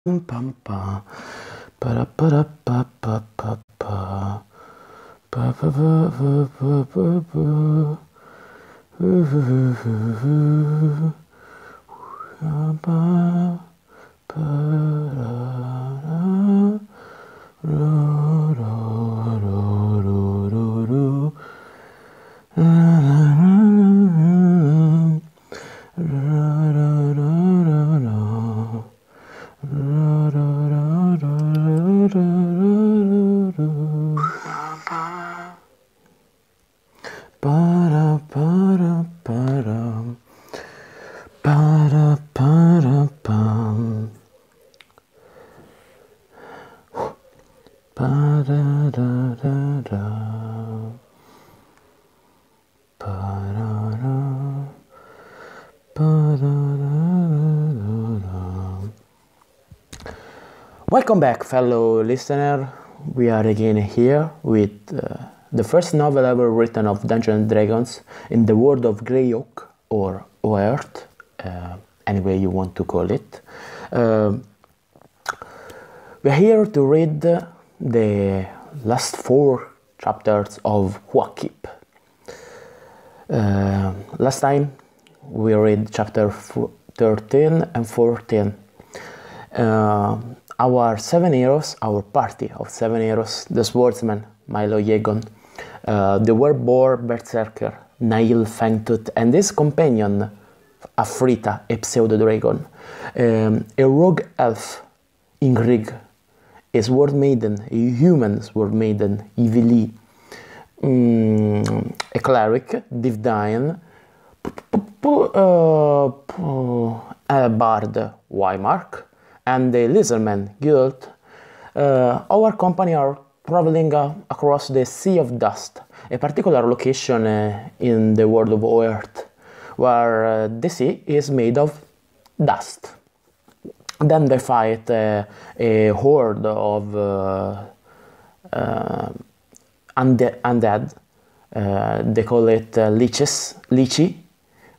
Pam pa para pa pa pa pa pa pa pa Welcome back, fellow listener. We are again here with the first novel ever written of Dungeons and Dragons in the world of Grey Oak or Oert, any way you want to call it. We're here to read the last 4 chapters of Quag. Last time we read chapter 13 and 14. Our 7 heroes, our party of 7 heroes, the swordsman Milo Yegon, the wereboar berserker Nail Fangtooth, and his companion Afrita, a pseudo-dragon, a rogue elf Ingrig, a sword maiden, a human sword maiden Ivili, a cleric Divdine, a bard Wymark, and the lizardman Guild. Our company are traveling across the Sea of Dust, a particular location in the world of Earth, where the sea is made of dust. Then they fight a horde of undead. They call it Lychee,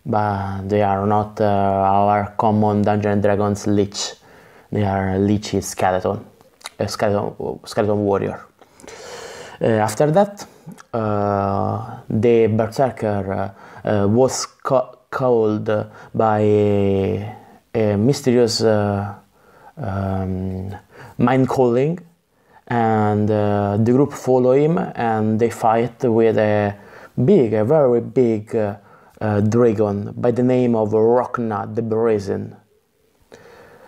but they are not our common Dungeons & Dragons Lich. They are Lychee skeleton, a skeleton warrior. After that, the berserker was called by a mysterious mind calling, and the group follow him, and they fight with a very big dragon by the name of Rokna the Brazen.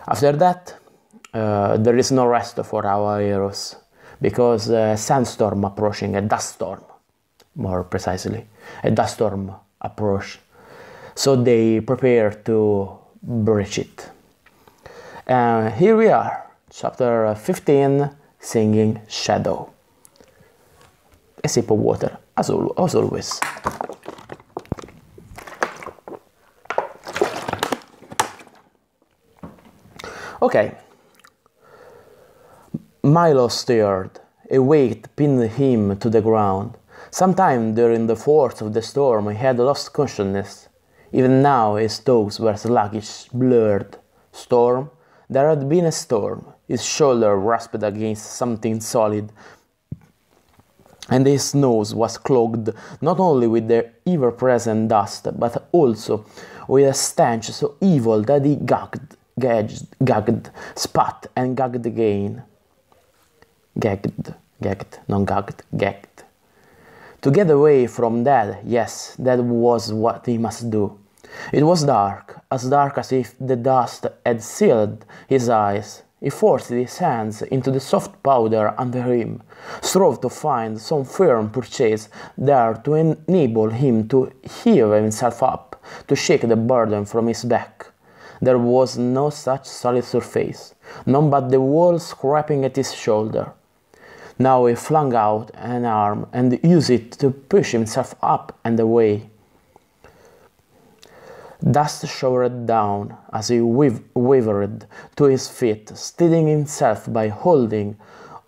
After that, there is no rest for our heroes, because a sandstorm approaching, a dust storm, more precisely, a dust storm approach. So they prepare to breach it. Here we are, chapter 15, Singing Shadow. A sip of water, as always. Okay. Milo stirred. A weight pinned him to the ground. Sometime during the force of the storm he had lost consciousness. Even now his thoughts were sluggish, blurred. Storm? There had been a storm. His shoulder rasped against something solid, and his nose was clogged not only with the ever-present dust, but also with a stench so evil that he gagged, spat, and gagged again. Gagged, not gagged, gagged. To get away from that, yes, that was what he must do. It was dark as if the dust had sealed his eyes. He forced his hands into the soft powder under him, strove to find some firm purchase there to enable him to heave himself up, to shake the burden from his back. There was no such solid surface, none but the wall scraping at his shoulder. Now he flung out an arm and used it to push himself up and away. Dust showered down as he wavered to his feet, steadying himself by holding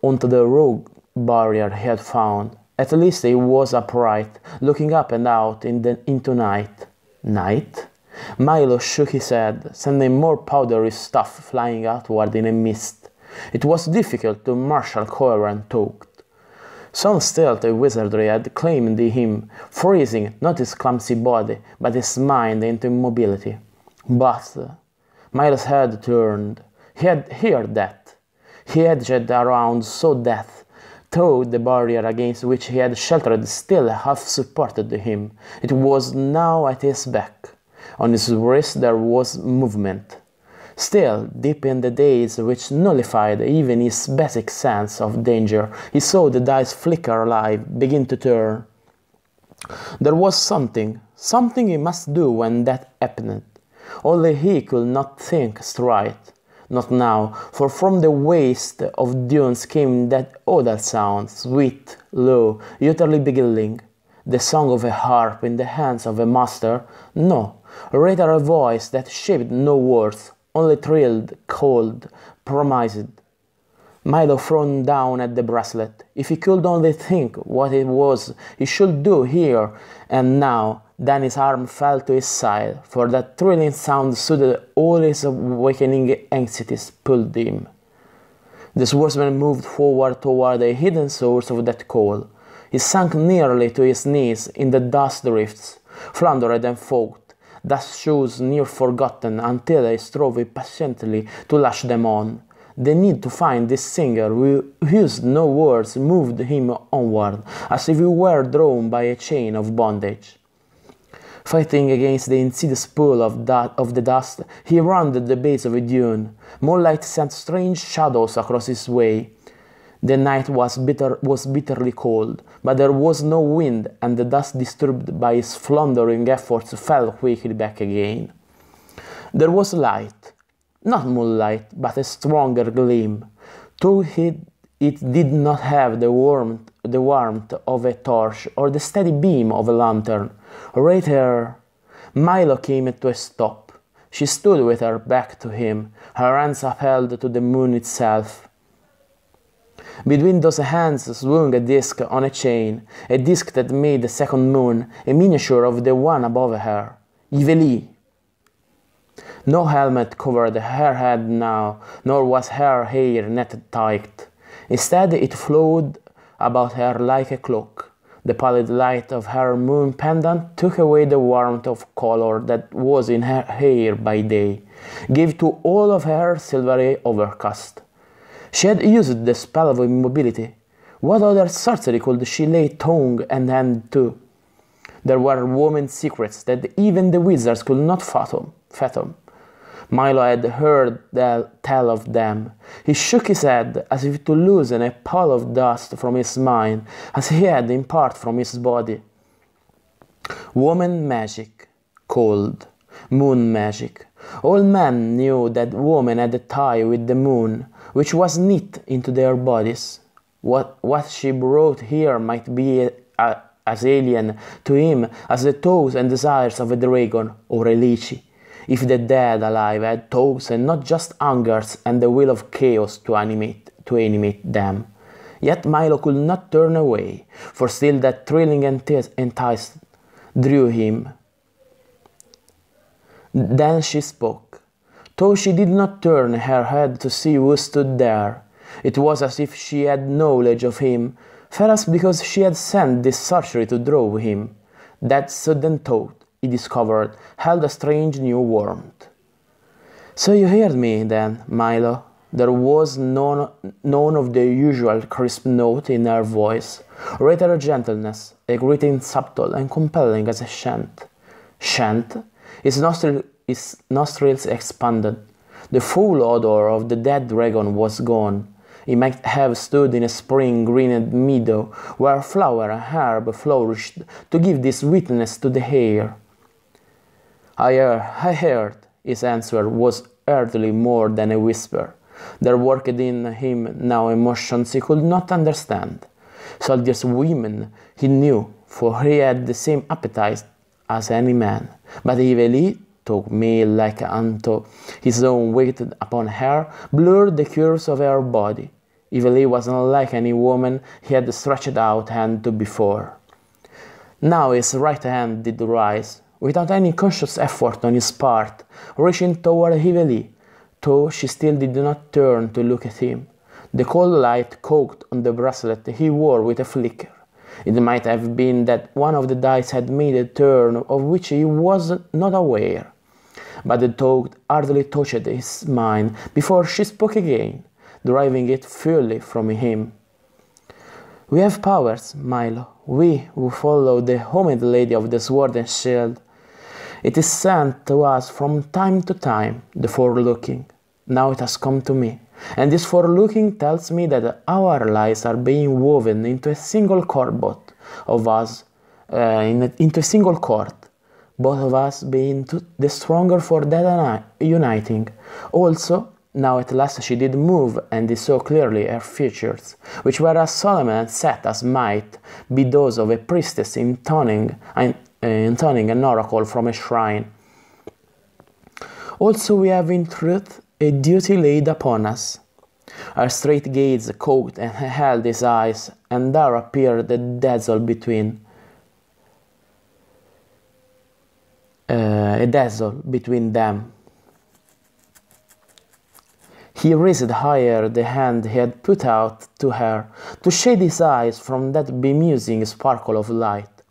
onto the rogue barrier he had found. At least he was upright, looking up and out into night. Night? Milo shook his head, sending more powdery stuff flying outward in a mist. It was difficult to marshal coherent thought. Some stealthy wizardry had claimed him, freezing not his clumsy body, but his mind into immobility. But Milo's head turned. He had heard that. He edged around so death, though the barrier against which he had sheltered still half supported him. It was now at his back. On his wrist there was movement. Still, deep in the daze which nullified even his basic sense of danger, he saw the dice flicker alive, begin to turn. There was something he must do when that happened. Only he could not think straight. Not now, for from the waste of dunes came that other sound, sweet, low, utterly beguiling. The song of a harp in the hands of a master? No, rather a voice that shaped no words, only thrilled, cold, promised. Milo frowned down at the bracelet. If he could only think what it was he should do here and now, then his arm fell to his side, for that thrilling sound soothed all his awakening anxieties, pulled him. The swordsman moved forward toward the hidden source of that call. He sank nearly to his knees in the dust drifts, floundered and fought, thus shoes near forgotten until he strove impatiently to lash them on. The need to find this singer who used no words moved him onward, as if he were drawn by a chain of bondage. Fighting against the insidious pull of the dust, he rounded the base of a dune. Moonlight sent strange shadows across his way. The night was bitterly cold, but there was no wind, and the dust disturbed by his floundering efforts fell quickly back again. There was light, not moonlight, but a stronger gleam, though it did not have the warmth of a torch or the steady beam of a lantern. Right here, Milo came to a stop. She stood with her back to him, her hands upheld to the moon itself. Between those hands swung a disc on a chain, a disc that made the second moon, a miniature of the one above her. Yvelie. No helmet covered her head now, nor was her hair netted tight. Instead, it flowed about her like a cloak. The pallid light of her moon pendant took away the warmth of color that was in her hair by day, gave to all of her silvery overcast. She had used the spell of immobility. What other sorcery could she lay tongue and hand to? There were women's secrets that even the wizards could not fathom. Milo had heard tell of them. He shook his head as if to loosen a pall of dust from his mind, as he had in part from his body. Woman magic, cold, moon magic. All men knew that woman had a tie with the moon, which was knit into their bodies. What she brought here might be as alien to him as the thoughts and desires of a dragon or a lychee, if the dead alive had thoughts and not just hungers and the will of chaos to animate them. Yet Milo could not turn away, for still that thrilling entice drew him. Then she spoke. Though she did not turn her head to see who stood there, it was as if she had knowledge of him, perhaps because she had sent this sorcery to draw him. That sudden thought, he discovered, held a strange new warmth. So you heard me, then, Milo? There was none of the usual crisp note in her voice, rather a gentleness, a greeting subtle and compelling as a chant. Chant? His nostrils expanded. The foul odor of the dead dragon was gone. He might have stood in a spring-greened meadow where flower and herb flourished to give this sweetness to the air. I heard. His answer was hardly more than a whisper. There worked in him now emotions he could not understand. Soldiers' women he knew, for he had the same appetite as any man. But Yvelie took me like unto his own waited upon her, blurred the curves of her body. Yvelie was not like any woman he had stretched out hand to before. Now his right hand did rise, without any conscious effort on his part, reaching toward Heavily, though she still did not turn to look at him. The cold light caught on the bracelet he wore with a flicker. It might have been that one of the dice had made a turn of which he was not aware. But the thought hardly touched his mind before she spoke again, driving it fully from him. "We have powers, Milo, we who follow the homemade lady of the sword and shield. It is sent to us from time to time, the forelooking. Now it has come to me, and this forelooking tells me that our lives are being woven into a single cord, both of us, into a single cord, both of us being the stronger for that uniting. Also, now at last she did move, and he saw clearly her features, which were as solemn and set as might be those of a priestess intoning an oracle from a shrine. Also we have in truth a duty laid upon us." Her straight gaze caught and held his eyes, and there appeared a dazzle between them. He raised higher the hand he had put out to her, to shade his eyes from that bemusing sparkle of light.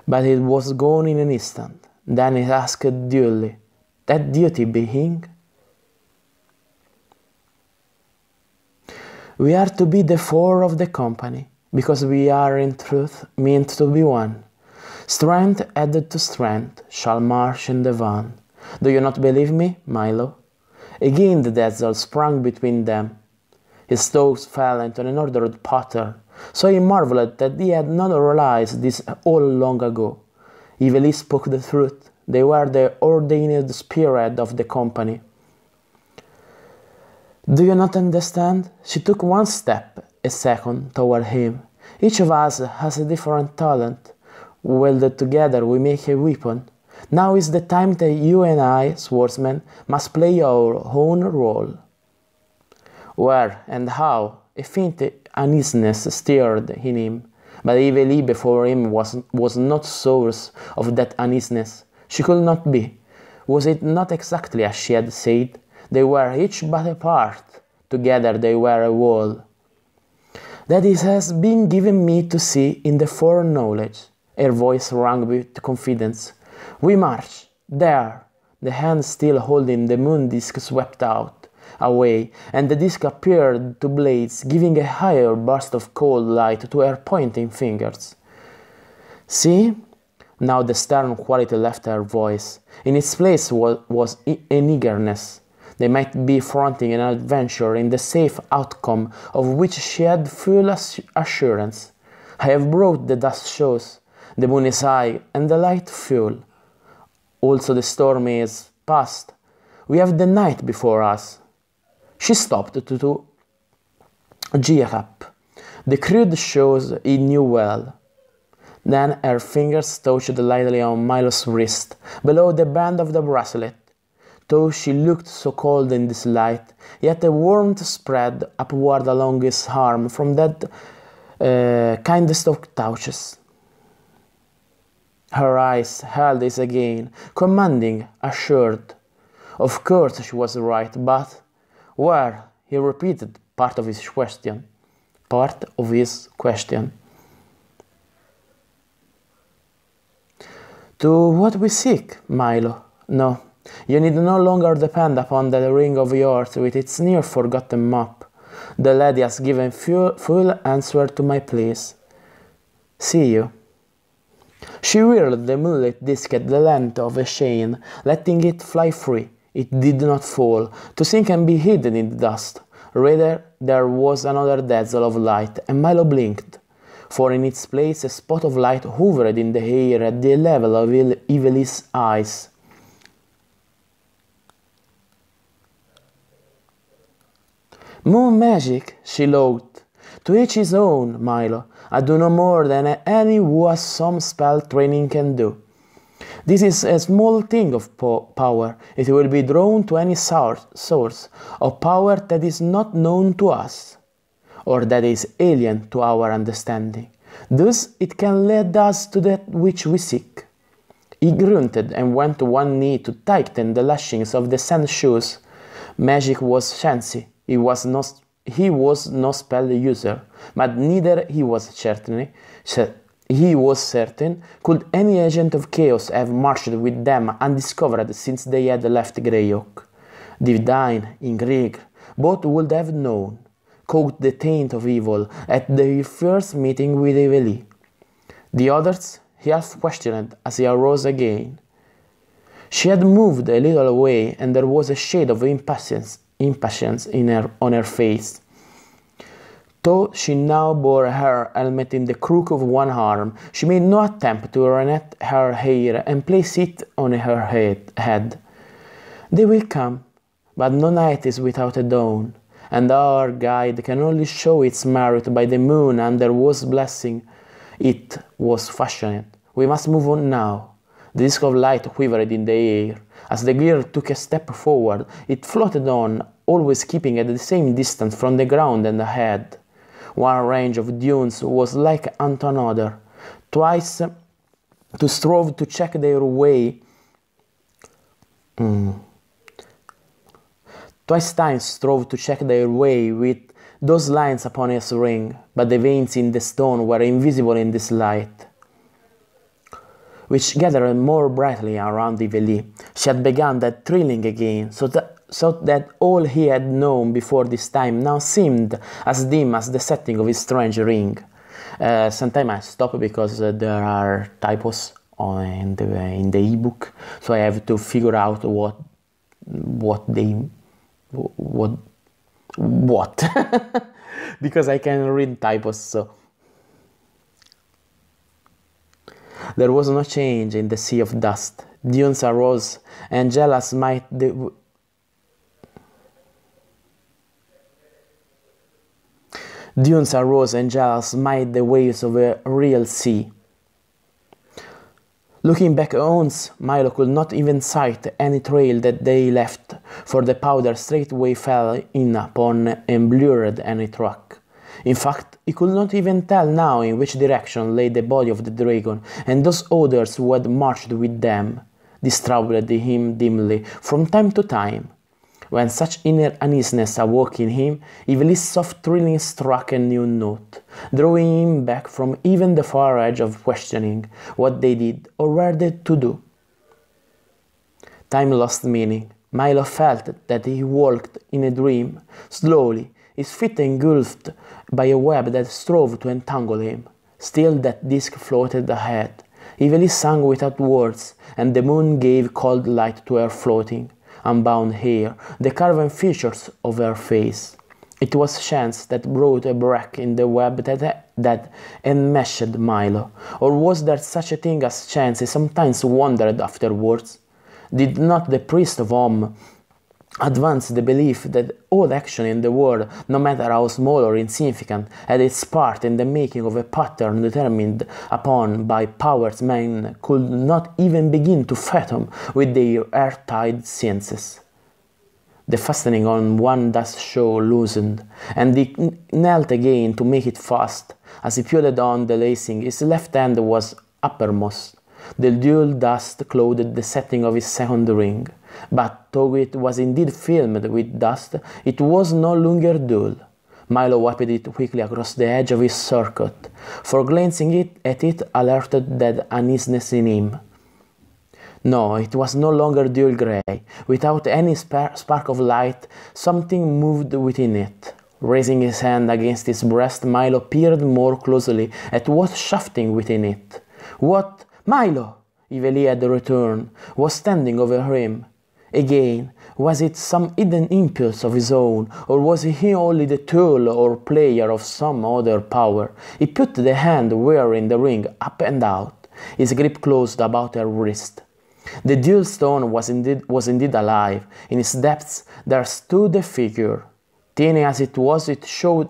But it was gone in an instant. Then he asked dully, "That duty being?" "We are to be the four of the company, because we are in truth meant to be one. Strength added to strength shall march in the van. Do you not believe me, Milo?" Again the dazzle sprang between them. His thoughts fell into an ordered pattern, so he marveled that he had not realized this all long ago. Heavily spoke the truth. They were the ordained spirit of the company. "Do you not understand?" She took one step, a second, toward him. "Each of us has a different talent. Welded together we make a weapon. Now is the time that you and I, swordsmen, must play our own role." Where and how? A faint uneasiness stirred in him, but Heavily before him was not source of that uneasiness. She could not be. Was it not exactly as she had said? They were each but a part. Together they were a whole. "That it has been given me to see in the foreknowledge." Her voice rang with confidence. "We march. There!" The hand still holding the moon disk swept out, away, and the disk appeared to blaze, giving a higher burst of cold light to her pointing fingers. "See?" Now the stern quality left her voice. In its place was an eagerness. They might be fronting an adventure in the safe outcome of which she had full assurance. "I have brought the dust shows. The moon is high, and the light full. Also the storm is past. We have the night before us." She stopped to gear up. The crude shows he knew well. Then her fingers touched lightly on Milo's wrist, below the band of the bracelet. Though she looked so cold in this light, yet a warmth spread upward along his arm from that kindest of touches. Her eyes held his again, commanding, assured. Of course she was right, but where? He repeated part of his question. "To what we seek, Milo? No, you need no longer depend upon that ring of yours with its near-forgotten map. The lady has given full answer to my pleas. See you." She whirled the mullet disc at the length of a chain, letting it fly free. It did not fall, to sink and be hidden in the dust. Rather, there was another dazzle of light, and Milo blinked, for in its place a spot of light hovered in the air at the level of Heavily's eyes. "Moon magic," she loathed. "To each his own, Milo. I do no more than any who has some spell training can do. This is a small thing of power. It will be drawn to any source of power that is not known to us, or that is alien to our understanding. Thus it can lead us to that which we seek. He grunted and went to one knee to tighten the lashings of the sand shoes. Magic was chancy. He was no spell user, but neither he was certain could any agent of chaos have marched with them undiscovered since they had left Grey Oak. Divine, in Greek, both would have known, caught the taint of evil at their first meeting with Evely. The others he half questioned as he arose again. She had moved a little away, and there was a shade of impatience on her face. Though she now bore her helmet in the crook of one arm, she made no attempt to renet her hair and place it on her head. They will come, but no night is without a dawn, and our guide can only show its merit by the moon under whose blessing it was fashioned. We must move on now. The disk of light quivered in the air. As the girl took a step forward, it floated on, always keeping at the same distance from the ground and ahead. One range of dunes was like unto another. Twice strove to check their way. Twice time strove to check their way with those lines upon his ring, but the veins in the stone were invisible in this light, which gathered more brightly around Evely. She had begun that thrilling again, so that all he had known before this time now seemed as dim as the setting of his strange ring. Sometimes I stop because there are typos in the ebook, so I have to figure out what because I can read typos. So there was no change in the sea of dust. Dunes arose, and jealous might the waves of a real sea. Looking back once, Milo could not even sight any trail that they left, for the powder straightway fell in upon and blurred any track. In fact, he could not even tell now in which direction lay the body of the dragon, and those others who had marched with them. This troubled him dimly, from time to time. When such inner uneasiness awoke in him, Evely's soft thrilling struck a new note, drawing him back from even the far edge of questioning what they did or were they to do. Time lost meaning. Milo felt that he walked in a dream, slowly, his feet engulfed by a web that strove to entangle him. Still that disk floated ahead. Evely sang without words, and the moon gave cold light to her floating, unbound hair, the carven features of her face. It was chance that brought a break in the web that enmeshed Milo, or was there such a thing as chance? He sometimes wondered afterwards. Did not the priest of Om advance the belief that all action in the world, no matter how small or insignificant, had its part in the making of a pattern determined upon by powers men could not even begin to fathom with their earth-tied senses? The fastening on one thus show loosened, and he knelt again to make it fast. As he pulled on the lacing, his left hand was uppermost. The dual dust clothed the setting of his second ring, but though it was indeed filmed with dust, it was no longer dull. Milo wiped it quickly across the edge of his circuit, for glancing at it alerted that uneasiness in him. No, it was no longer dull grey. Without any spark of light, something moved within it. Raising his hand against his breast, Milo peered more closely at what shafting within it. What? Milo! Evely had returned, was standing over him. Again, was it some hidden impulse of his own, or was he only the tool or player of some other power? He put the hand wearing the ring up and out, his grip closed about her wrist. The dual stone was indeed alive. In its depths there stood a figure. Tiny as it was, it showed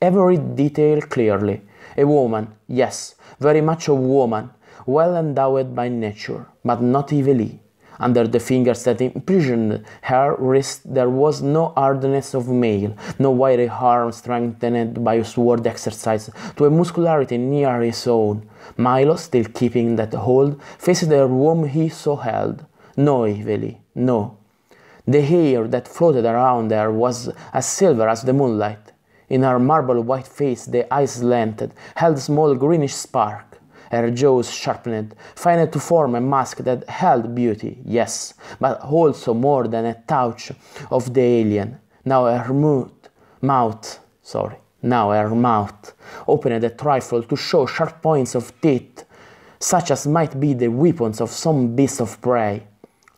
every detail clearly. A woman, yes, very much a woman, well endowed by nature, but not Evely. Under the fingers that imprisoned her wrist there was no hardness of mail, no wiry arm strengthened by sword exercise to a muscularity near his own. Milo, still keeping that hold, faced her whom he so held. No, Evely, no. The hair that floated around her was as silver as the moonlight. In her marble white face the eyes slanted, held a small greenish spark. Her jaws sharpened, feigned to form a mask that held beauty, yes, but also more than a touch of the alien. Now her mouth opened a trifle to show sharp points of teeth, such as might be the weapons of some beast of prey.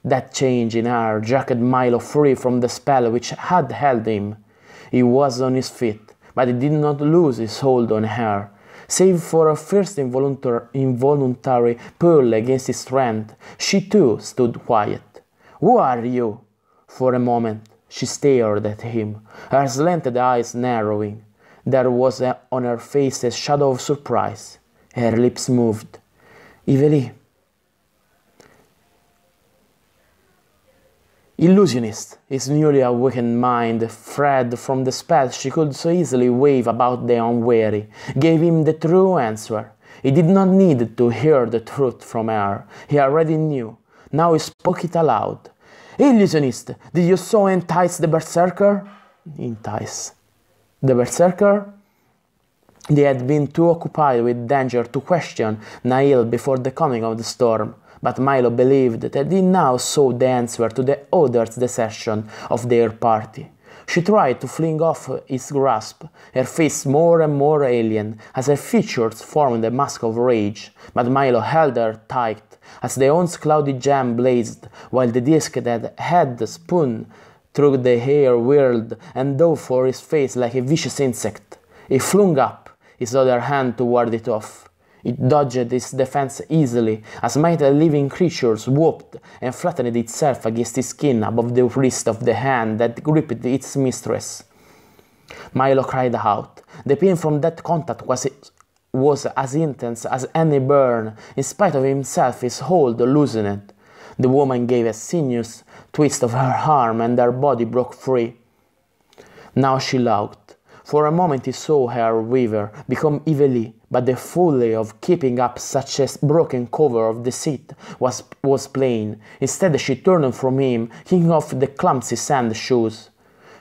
That change in her jerked Milo free from the spell which had held him. He was on his feet, but he did not lose his hold on her. Save for a first involuntary pull against his strength, she too stood quiet. "Who are you?" For a moment she stared at him, her slanted eyes narrowing. There was on her face a shadow of surprise. Her lips moved. "Evely." Illusionist, his newly awakened mind, freed from the spell she could so easily wave about the unwary, gave him the true answer. He did not need to hear the truth from her. He already knew. Now he spoke it aloud. "Illusionist, did you so entice the berserker?" Entice. The berserker? They had been too occupied with danger to question Nail before the coming of the storm. But Milo believed that he now saw the answer to the other's desertion of their party. She tried to fling off his grasp, her face more and more alien, as her features formed a mask of rage. But Milo held her tight, as the once cloudy gem blazed, while the disc that had spun through the air whirled and dove for his face like a vicious insect. He flung up his other hand to ward it off. It dodged its defense easily, as might a living creature swooped and flattened itself against his skin above the wrist of the hand that gripped its mistress. Milo cried out. The pain from that contact was as intense as any burn. In spite of himself, his hold loosened. The woman gave a sinuous twist of her arm and her body broke free. Now she laughed. For a moment he saw her waver, become evilly, but the folly of keeping up such a broken cover of deceit was plain. Instead she turned from him, kicking off the clumsy sand shoes.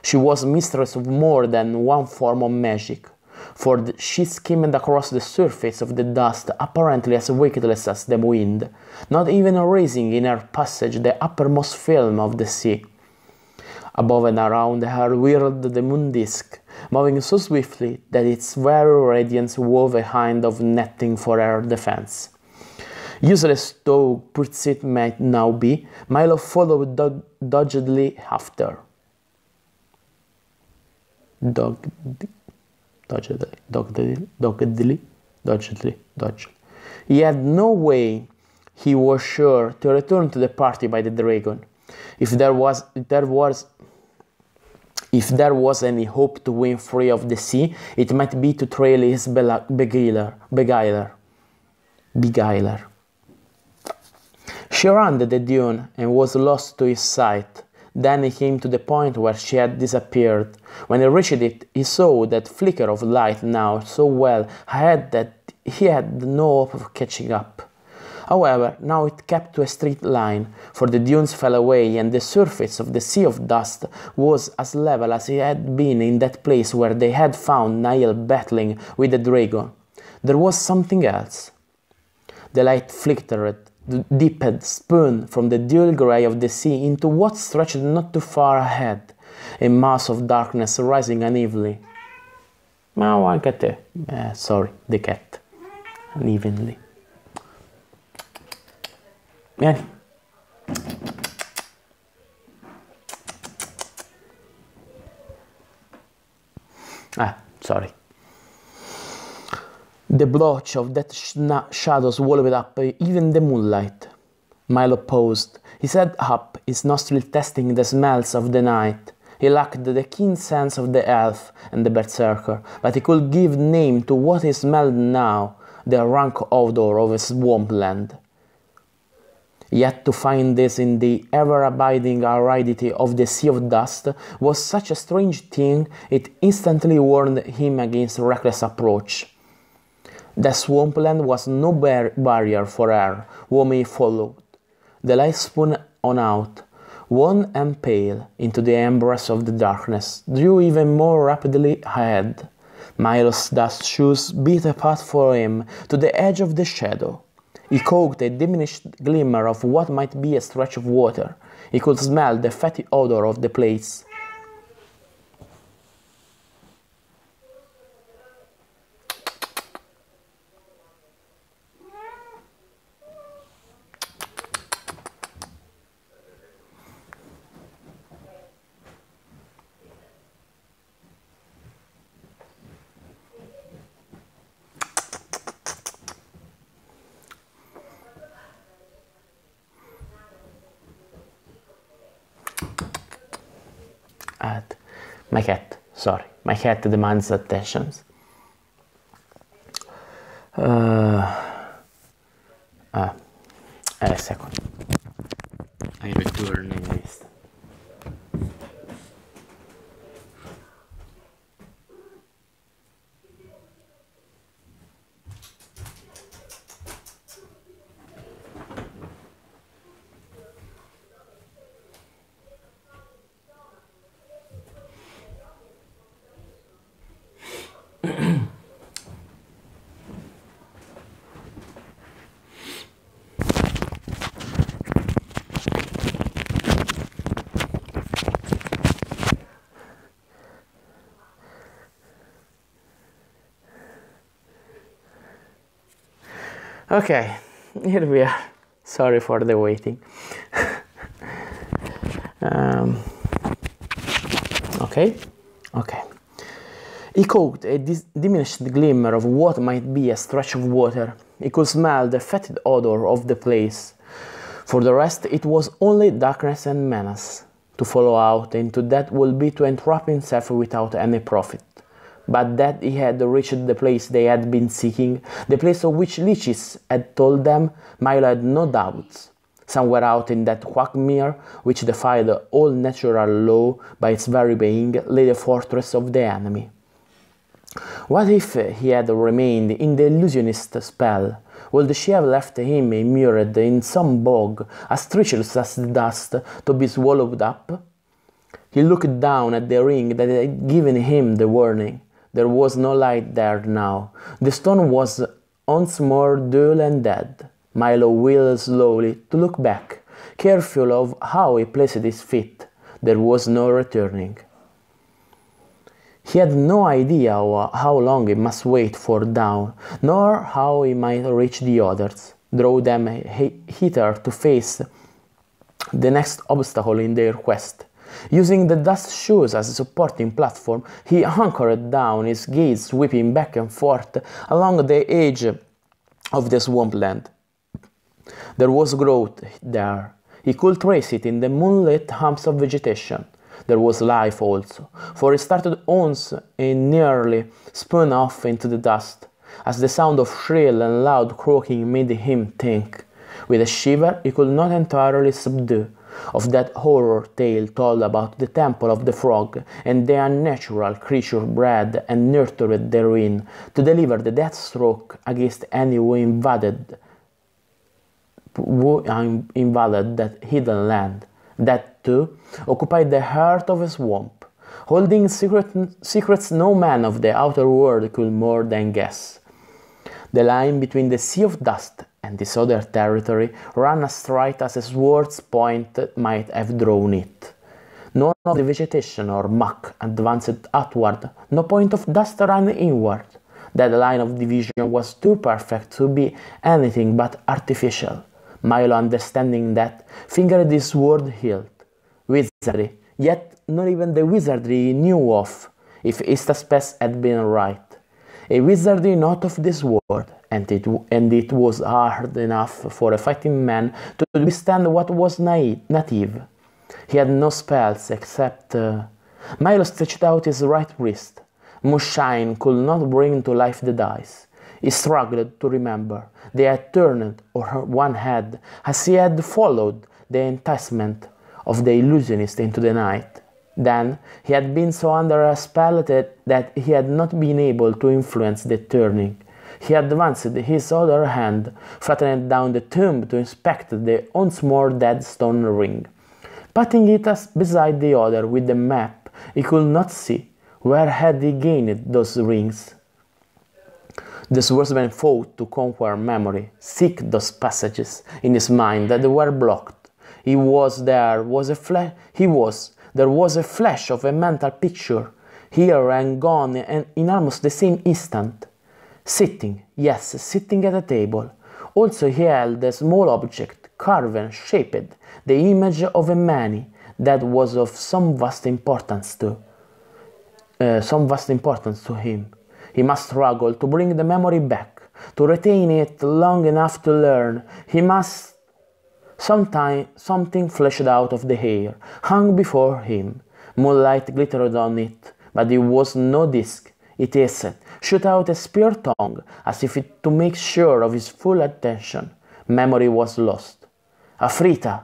She was mistress of more than one form of magic, for she skimmed across the surface of the dust apparently as weightless as the wind, not even erasing in her passage the uppermost film of the sea. Above and around her whirled the moon disk, moving so swiftly that its very radiance wove a kind of netting for her defense. Useless though pursuit might now be, Milo followed doggedly after. Doggedly. He had no way, he was sure, to return to the party by the dragon. If there was any hope to win free of the sea, it might be to trail his beguiler. She rounded the dune and was lost to his sight. Then he came to the point where she had disappeared. When he reached it, he saw that flicker of light now so well ahead that he had no hope of catching up. However, now it kept to a straight line, for the dunes fell away and the surface of the sea of dust was as level as it had been in that place where they had found Nail battling with the dragon. There was something else. The light flickered, dipped, spun from the dull grey of the sea into what stretched not too far ahead, a mass of darkness rising unevenly. Meow, anche te. The cat. Unevenly. Vieni. Sorry. The blotch of that shadow swallowed up even the moonlight. Milo paused, his head up, his nostrils testing the smells of the night. He lacked the keen sense of the elf and the berserker, but he could give name to what he smelled now, the rank odor of a swampland. Yet to find this in the ever-abiding aridity of the sea of dust was such a strange thing, it instantly warned him against reckless approach. The swampland was no barrier for her, whom he followed. The light spun on out, wan and pale, into the embrace of the darkness, drew even more rapidly ahead. Milo's dust shoes beat a path for him to the edge of the shadow. He caught a diminished glimmer of what might be a stretch of water. He could smell the fatty odor of the place. My cat demands attention. A second. I return in list. Okay, here we are. Sorry for the waiting. Okay. He caught a diminished glimmer of what might be a stretch of water. He could smell the fetid odor of the place. For the rest, it was only darkness and menace. To follow out into that would be to entrap himself without any profit. But that he had reached the place they had been seeking, the place of which leeches had told them, Milo had no doubts. Somewhere out in that quagmire, which defied all natural law by its very being, lay the fortress of the enemy. What if he had remained in the illusionist spell? Would she have left him immured in some bog, as treacherous as the dust, to be swallowed up? He looked down at the ring that had given him the warning. There was no light there now. The stone was once more dull and dead. Milo wheeled slowly to look back, careful of how he placed his feet. There was no returning. He had no idea how long he must wait for dawn, nor how he might reach the others, draw them hither to face the next obstacle in their quest. Using the dust shoes as a supporting platform, he hunkered down, his gaze sweeping back and forth along the edge of the swampland. There was growth there. He could trace it in the moonlit humps of vegetation. There was life also, for it started once and nearly spun off into the dust, as the sound of shrill and loud croaking made him think. With a shiver he could not entirely subdue, of that horror tale told about the temple of the frog and the unnatural creature bred and nurtured therein to deliver the death stroke against any who invaded that hidden land, that too occupied the heart of a swamp, holding secrets no man of the outer world could more than guess. The line between the sea of dust and this other territory ran as straight as a sword's point might have drawn it. None of the vegetation or muck advanced outward, no point of dust ran inward. That line of division was too perfect to be anything but artificial. Milo, understanding that, fingered his sword hilt. Wizardry, yet not even the wizardry he knew of, if Istaspes had been right. A wizardry not of this world, and it was hard enough for a fighting man to withstand what was native. He had no spells except... Milo stretched out his right wrist. Moonshine could not bring to life the dice. He struggled to remember. They had turned one head as he had followed the enticement of the illusionist into the night. Then he had been so under a spell that he had not been able to influence the turning. He advanced his other hand, flattened down the tomb to inspect the once more dead stone ring. Patting it beside the other with the map, he could not see where had he gained those rings. The swordsman fought to conquer memory, seek those passages in his mind that were blocked. There was a flash of a mental picture, here and gone and in almost the same instant. Sitting at a table. Also he held a small object, carven, shaped, the image of a man that was of some vast importance to him. He must struggle to bring the memory back, to retain it long enough to learn. He must something flashed out of the air, hung before him. Moonlight glittered on it, but it was no disk. It hissed, shot out a spear tongue, as if to make sure of his full attention. Memory was lost. Afrita,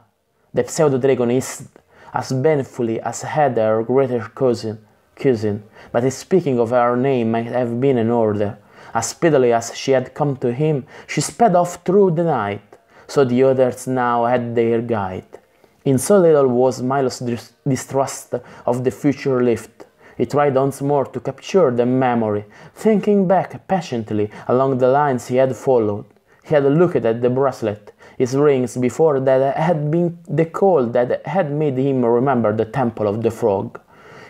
the pseudo-dragon, hissed, as banefully as had her greater cousin, but speaking of her name might have been an order. As speedily as she had come to him, she sped off through the night, so the others now had their guide. In so little was Milo's distrust of the future lift. He tried once more to capture the memory, thinking back patiently along the lines he had followed. He had looked at the bracelet, his rings before that had been the call that had made him remember the Temple of the Frog.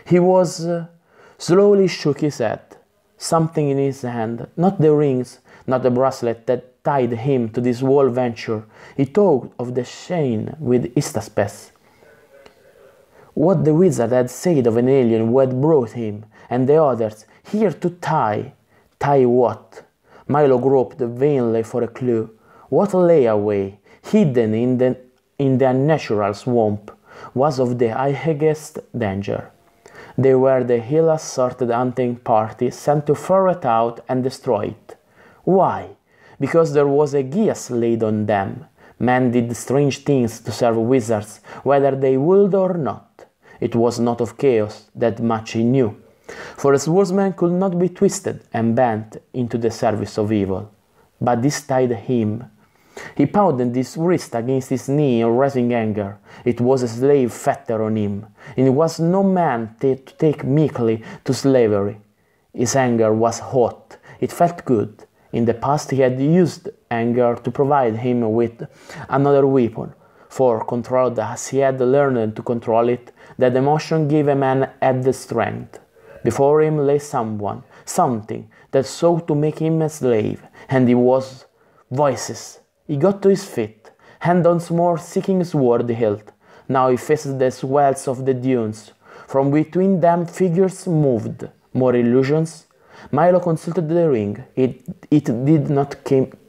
He slowly shook his head. Something in his hand, not the rings, not the bracelet that tied him to this whole venture. He thought of the chain with Istaspes. What the wizard had said of an alien who had brought him, and the others, here to tie. Tie what? Milo groped vainly for a clue. What lay away, hidden in the unnatural swamp, was of the highest danger. They were the ill-assorted hunting party sent to ferret out and destroy it. Why? Because there was a guise laid on them. Men did strange things to serve wizards, whether they would or not. It was not of chaos, that much he knew, for a swordsman could not be twisted and bent into the service of evil. But this tied him. He pounded his wrist against his knee in rising anger. It was a slave fetter on him, and he was no man to take meekly to slavery. His anger was hot. It felt good. In the past he had used anger to provide him with another weapon, for controlled as he had learned to control it, that emotion gave a man added strength. Before him lay something that sought to make him a slave, and he was voices. He got to his feet, hand once more seeking sword hilt. Now he faced the swells of the dunes. From between them figures moved. More illusions? Milo consulted the ring. It did not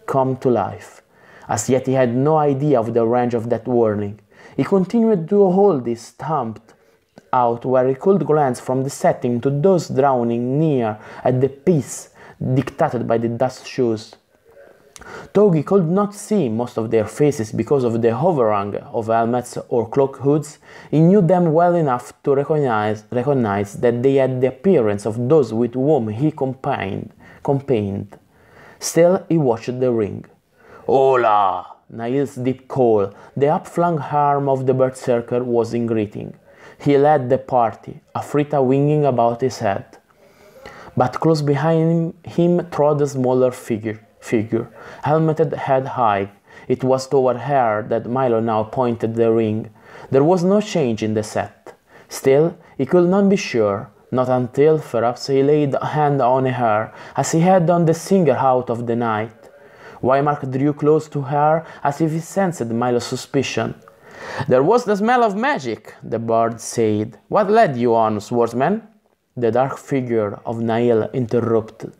come to life. As yet he had no idea of the range of that warning. He continued to hold his thumped out where he could glance from the setting to those drowning near at the pace dictated by the dust shoes. Though he could not see most of their faces because of the overhang of helmets or cloak hoods, he knew them well enough to recognize that they had the appearance of those with whom he campaigned. Still he watched the ring. Hola! Nail's deep call, the upflung arm of the berserker was in greeting. He led the party, Afrita winging about his head. But close behind him trod a smaller figure, helmeted head high. It was toward her that Milo now pointed the ring. There was no change in the set. Still, he could not be sure, not until perhaps he laid a hand on her, as he had on the singer out of the night. Wymark drew close to her as if he sensed Milo's suspicion. There was the smell of magic, the bard said. What led you on, swordsman? The dark figure of Nail interrupted.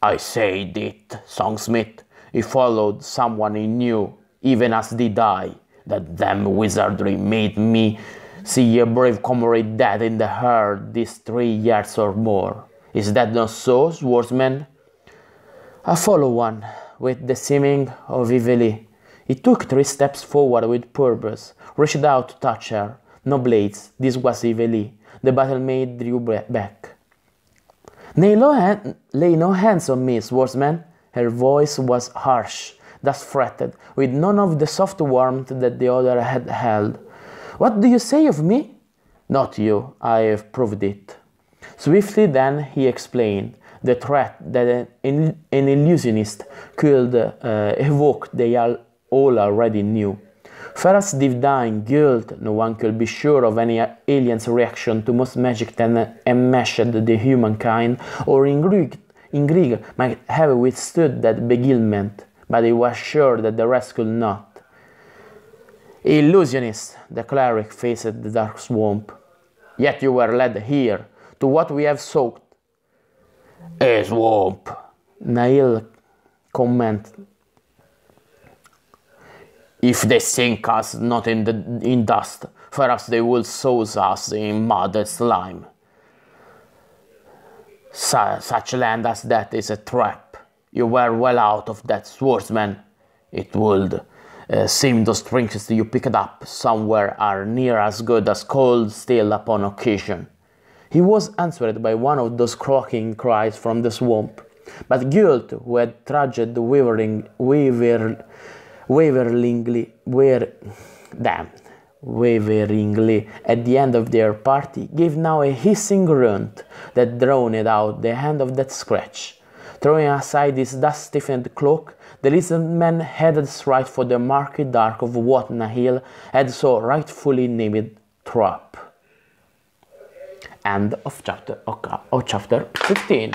I said it, Songsmith. He followed someone he knew, even as did I. That damn wizardry made me See a brave comrade dead in the herd these 3 years or more. Is that not so, swordsman? I follow one, with the seeming of evilly. He took 3 steps forward with purpose, reached out to touch her. No blades, this was evilly. The battle-maid drew back. Lay no hands on me, swordsman. Her voice was harsh, thus fretted, with none of the soft warmth that the other had held. What do you say of me? Not you, I have proved it. Swiftly then he explained the threat that an illusionist could evoke they all already knew. Ferrous divine guilt, no one could be sure of any alien's reaction to most magic that enmeshed the humankind, or in Greek might have withstood that beguilement, but he was sure that the rest could not. Illusionist, the cleric faced the dark swamp. Yet you were led here, to what we have sought. A swamp, Nail commented. If they sink us not in dust, perhaps they will sow us in mud and slime. Such land as that is a trap. You were well out of that, swordsman. It would seem those trinkets you picked up somewhere are near as good as cold steel upon occasion. He was answered by one of those croaking cries from the swamp, but guilt, who had trudged waveringly at the end of their party, gave now a hissing grunt that drowned out the end of that scratch. Throwing aside his dust-stiffened cloak, the lizard man headed straight for the murky dark of what Nahil had so rightfully named trap. End of chapter 15.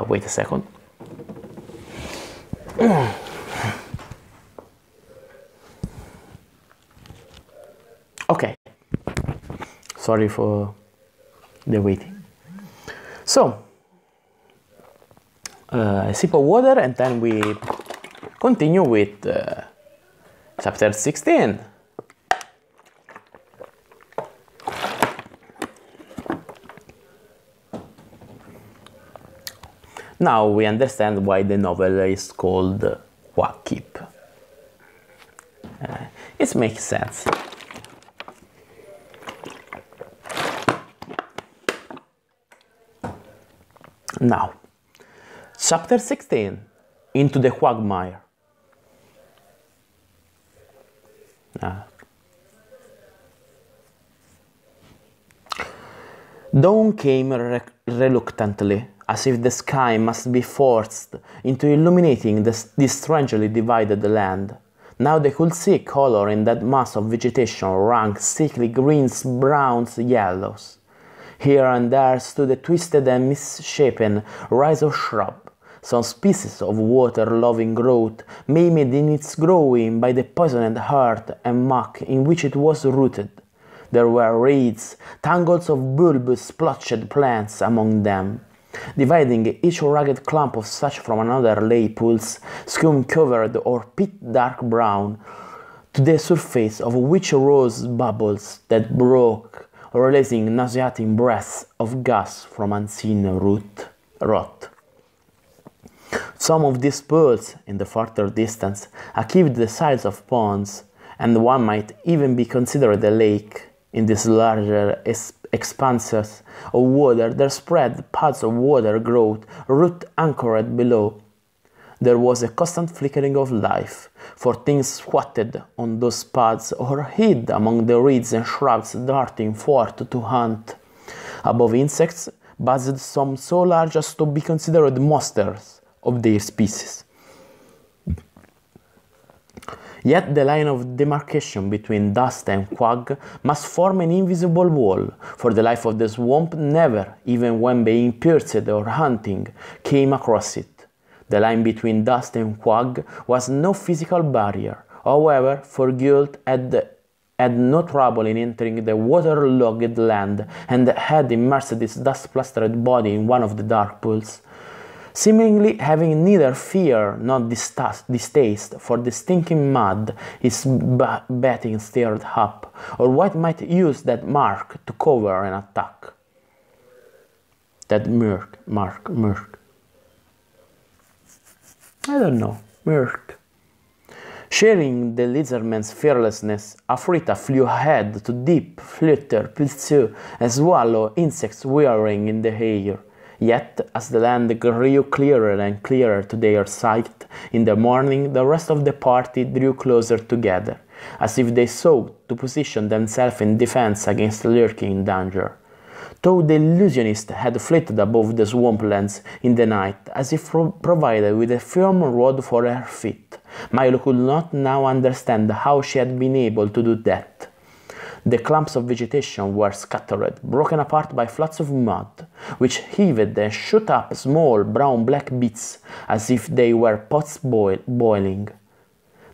Wait a second. Okay, sorry for the waiting. So, a sip of water and then we continue with chapter 16. Now we understand why the novel is called Quag. It makes sense. Now, chapter 16, Into the Quagmire. Dawn came reluctantly, as if the sky must be forced into illuminating this strangely divided land. Now they could see color in that mass of vegetation, rank, sickly greens, browns, yellows. Here and there stood a twisted and misshapen rise of shrub, some species of water-loving growth, maimed in its growing by the poisoned earth and muck in which it was rooted. There were reeds, tangles of bulbous, splotched plants among them. Dividing each ragged clump of such from another lay pools, scum-covered or pit-dark brown, to the surface of which rose bubbles that broke, releasing nauseating breaths of gas from unseen rot. Some of these pools, in the farther distance, achieved the size of ponds, and one might even be considered a lake. In these larger expanses of water there spread paths of water growth, root anchored below. There was a constant flickering of life, for things squatted on those paths or hid among the reeds and shrubs darting forth to hunt. Above insects buzzed some so large as to be considered monsters of their species. Yet the line of demarcation between dust and quag must form an invisible wall, for the life of the swamp never, even when being pierced or hunting, came across it. The line between dust and quag was no physical barrier. However, for guilt had no trouble in entering the water-logged land and had immersed its dust-plastered body in one of the dark pools. Seemingly having neither fear nor distaste for the stinking mud his batting stirred up, or what might use that mark to cover an attack. That mark. I don't know, mark. Sharing the lizardman's fearlessness, Afrita flew ahead to dip, flutter, pursue, and swallow insects whirring in the air. Yet, as the land grew clearer and clearer to their sight in the morning, the rest of the party drew closer together, as if they sought to position themselves in defense against lurking danger. Though the illusionist had flitted above the swamplands in the night, as if provided with a firm road for her feet, Milo could not now understand how she had been able to do that. The clumps of vegetation were scattered, broken apart by floods of mud, which heaved and shot up small brown-black bits as if they were pots boiling.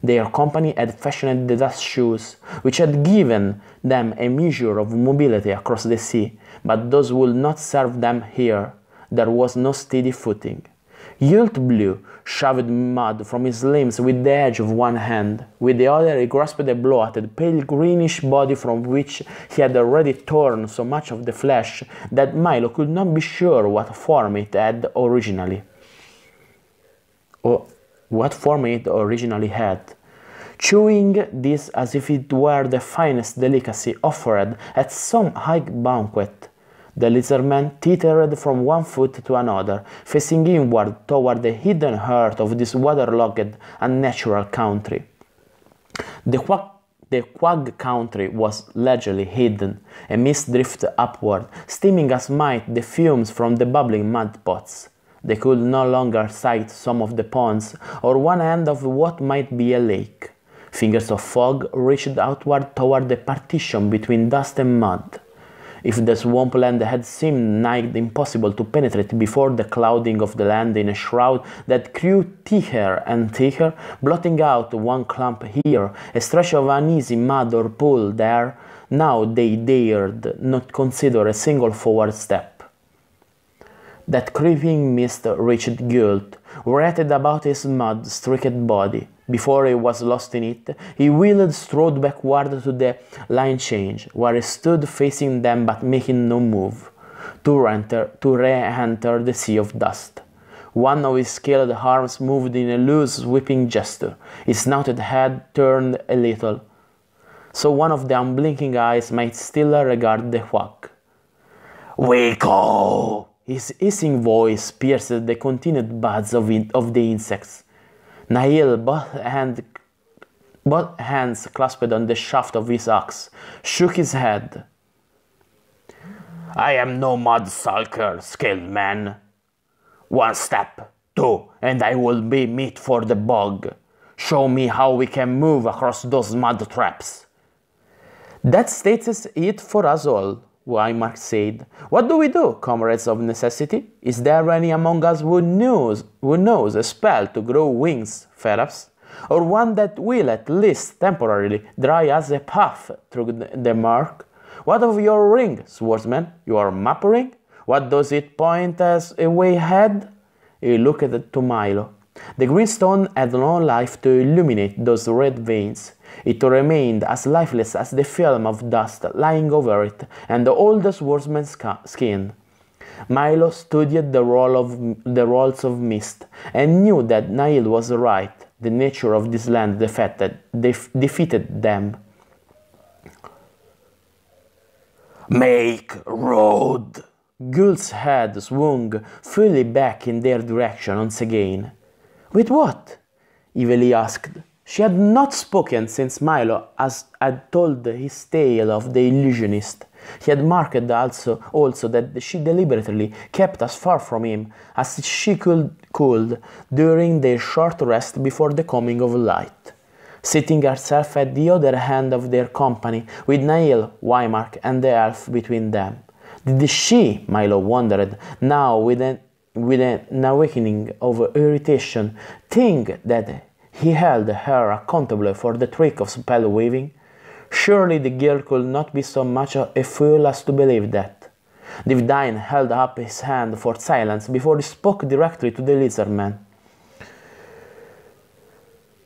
Their company had fashioned the dust shoes, which had given them a measure of mobility across the sea, but those would not serve them here. There was no steady footing. Yult blew, shoved mud from his limbs with the edge of one hand. With the other he grasped a bloated, pale greenish body from which he had already torn so much of the flesh that Milo could not be sure what form it had originally. Chewing this as if it were the finest delicacy offered at some high banquet, the lizardman teetered from one foot to another, facing inward toward the hidden heart of this waterlogged, unnatural country. The Quag country was largely hidden, a mist drifted upward, steaming as might the fumes from the bubbling mud pots. They could no longer sight some of the ponds, or one end of what might be a lake. Fingers of fog reached outward toward the partition between dust and mud. If the swampland had seemed nigh impossible to penetrate before the clouding of the land in a shroud that grew thicker and thicker, blotting out one clump here, a stretch of uneasy mud or pool there, now they dared not consider a single forward step. That creeping mist reached Gult, wreathed about his mud-streaked body. Before he was lost in it, he wheeled strode backward to the line change, where he stood facing them but making no move, to re-enter the sea of dust. One of his scaled arms moved in a loose, sweeping gesture. His snouted head turned a little, so one of the unblinking eyes might still regard the Quag. "We go!" His hissing voice pierced the continued buzz of the insects. Nahil, both hands clasped on the shaft of his axe, shook his head. "I am no mud sulker, skilled man. One step, two, and I will be meat for the bog. Show me how we can move across those mud traps." "That states it for us all," Wymark said. "What do we do, comrades of necessity? Is there any among us who knows a spell to grow wings, perhaps? Or one that will at least temporarily dry us a path through the murk? What of your ring, swordsman? Your map ring? What does it point us a way ahead?" He looked to Milo. The green stone had no life to illuminate those red veins. It remained as lifeless as the film of dust lying over it and all the swordsman's skin. Milo studied the rolls of mist and knew that Nahil was right. The nature of this land defeated them. "Make road!" Gult's head swung fully back in their direction once again. "With what?" Evely asked. She had not spoken since Milo had told his tale of the illusionist. He had marked also that she deliberately kept as far from him as she could during their short rest before the coming of light, sitting herself at the other end of their company, with Nahil, Wymark, and the elf between them. Did she, Milo wondered, now with an awakening of irritation, think that he held her accountable for the trick of spell weaving? Surely the girl could not be so much a fool as to believe that. Divine held up his hand for silence before he spoke directly to the lizardman.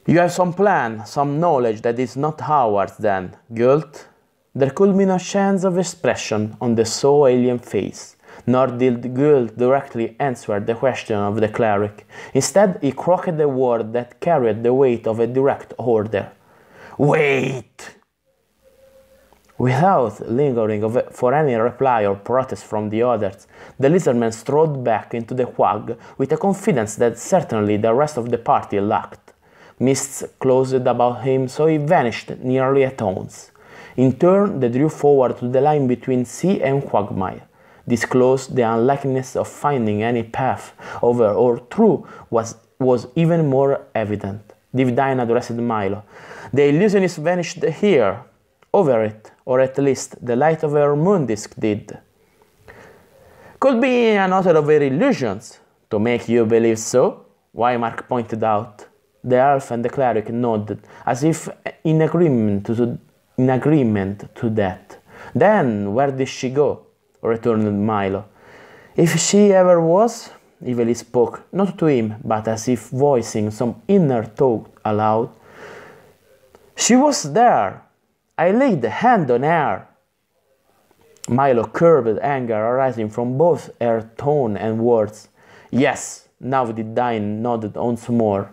You have some plan, some knowledge that is not ours then, Gult? There could be no chance of expression on the so alien face, nor did Gult directly answer the question of the cleric. Instead, he croaked a word that carried the weight of a direct order. Wait! Without lingering for any reply or protest from the others, the lizardman strode back into the Quag with a confidence that certainly the rest of the party lacked. Mists closed about him, so he vanished nearly at once. In turn, they drew forward to the line between sea and quagmire. This closed the unlikeliness of finding any path over or through was even more evident. Divine addressed Milo. The illusionist vanished here, over it, or at least the light of her moon disk did. Could be another of her illusions, to make you believe so, Wymark pointed out. The elf and the cleric nodded, as if in agreement to that. Then, where did she go? Returned Milo. If she ever was, Evely spoke, not to him, but as if voicing some inner thought aloud. She was there. I laid a hand on her. Milo curbed anger arising from both her tone and words. Yes, now the Divine nodded once more.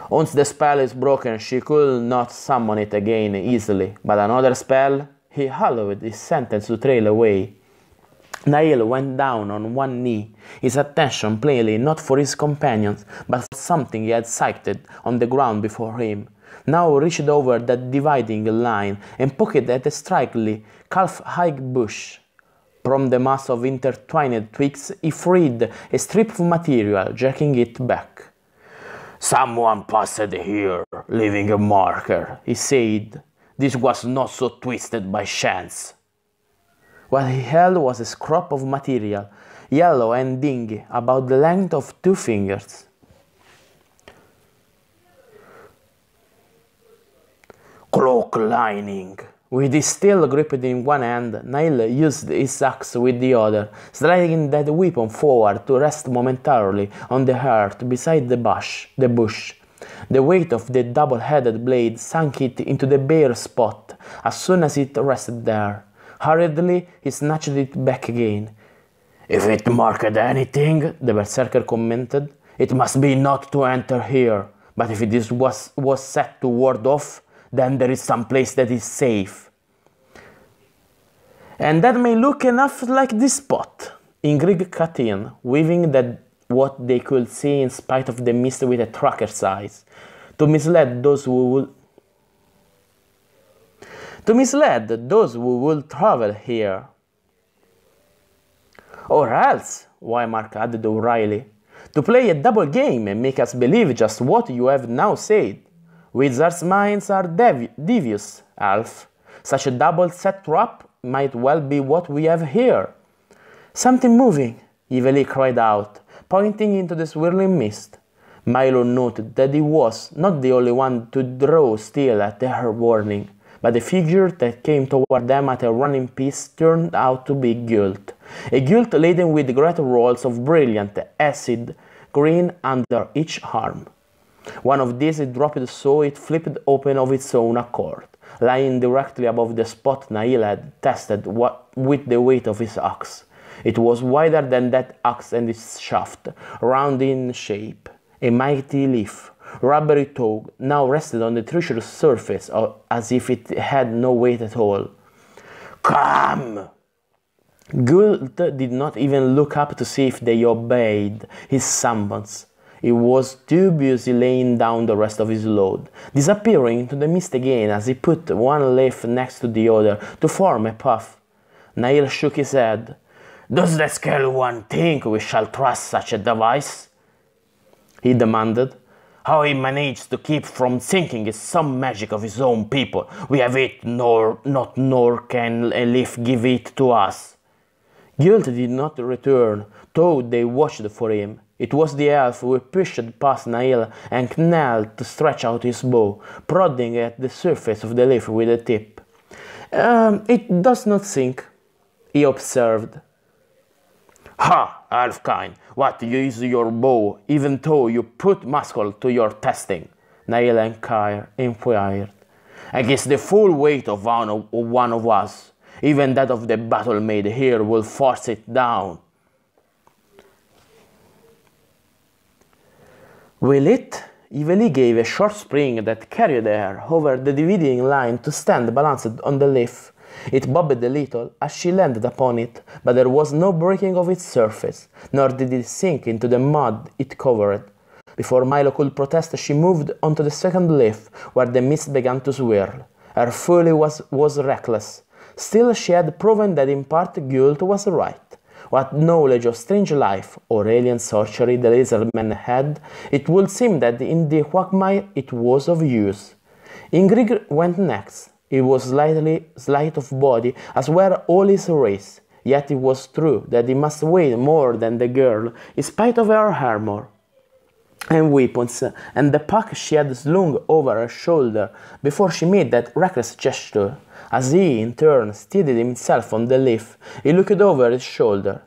Once the spell is broken, she could not summon it again easily, but another spell? He allowed his sentence to trail away. Nail went down on one knee, his attention plainly not for his companions, but for something he had sighted on the ground before him. Now reached over that dividing line and poked at a straggly, calf-high bush. From the mass of intertwined twigs, he freed a strip of material, jerking it back. Someone passed here, leaving a marker, he said. This was not so twisted by chance. What he held was a scrap of material, yellow and dingy, about the length of 2 fingers. Cloak lining. With his steel gripped in one hand, Nail used his axe with the other, sliding that weapon forward to rest momentarily on the earth beside the bush. The weight of the double-headed blade sank it into the bare spot as soon as it rested there. Hurriedly, he snatched it back again. If it marked anything, the berserker commented, it must be not to enter here, but if it was set to ward off, then there is some place that is safe. And that may look enough like this spot, Ingrid cut in, weaving that what they could see in spite of the mist with a tracker's eyes, to mislead those who will travel here. Or else, Wymark added wryly, to play a double game and make us believe just what you have now said. Wizards' minds are devious, Alf. Such a double-set trap might well be what we have here. Something moving, Evely cried out, pointing into the swirling mist. Milo noted that he was not the only one to draw still at her warning, but the figure that came toward them at a running pace turned out to be Gult. A Gult laden with great rolls of brilliant acid green under each arm. One of these it dropped so it flipped open of its own accord, lying directly above the spot Nail had tested with the weight of his axe. It was wider than that axe and its shaft, round in shape. A mighty leaf, rubbery twig, now rested on the treacherous surface as if it had no weight at all. Come! Gult did not even look up to see if they obeyed his summons. He was too busy laying down the rest of his load, disappearing into the mist again as he put one leaf next to the other to form a puff. Nail shook his head. Does the scale one think we shall trust such a device? He demanded. How he managed to keep from thinking it's some magic of his own people. We have it, nor can a leaf give it to us. Gult did not return, though they watched for him. It was the elf who pushed past Nail and knelt to stretch out his bow, prodding at the surface of the leaf with the tip. It does not sink, he observed. Ha, Elfkind, what use your bow, even though you put muscle to your testing? Niall inquired. Against the full weight of one of us, even that of the battle maid here will force it down. Will it? Evilly gave a short spring that carried her over the dividing line to stand balanced on the leaf. It bobbed a little as she landed upon it, but there was no breaking of its surface, nor did it sink into the mud it covered. Before Milo could protest, she moved onto the second leaf, where the mist began to swirl. Her folly was reckless. Still, she had proven that in part Gult was right. What knowledge of strange life or alien sorcery the lizardman had, it would seem that in the quagmire it was of use. Ingrid went next. He was slight of body, as were all his race. Yet it was true that he must weigh more than the girl, in spite of her armor and weapons, and the pack she had slung over her shoulder before she made that reckless gesture. As he, in turn, steadied himself on the leaf, he looked over his shoulder.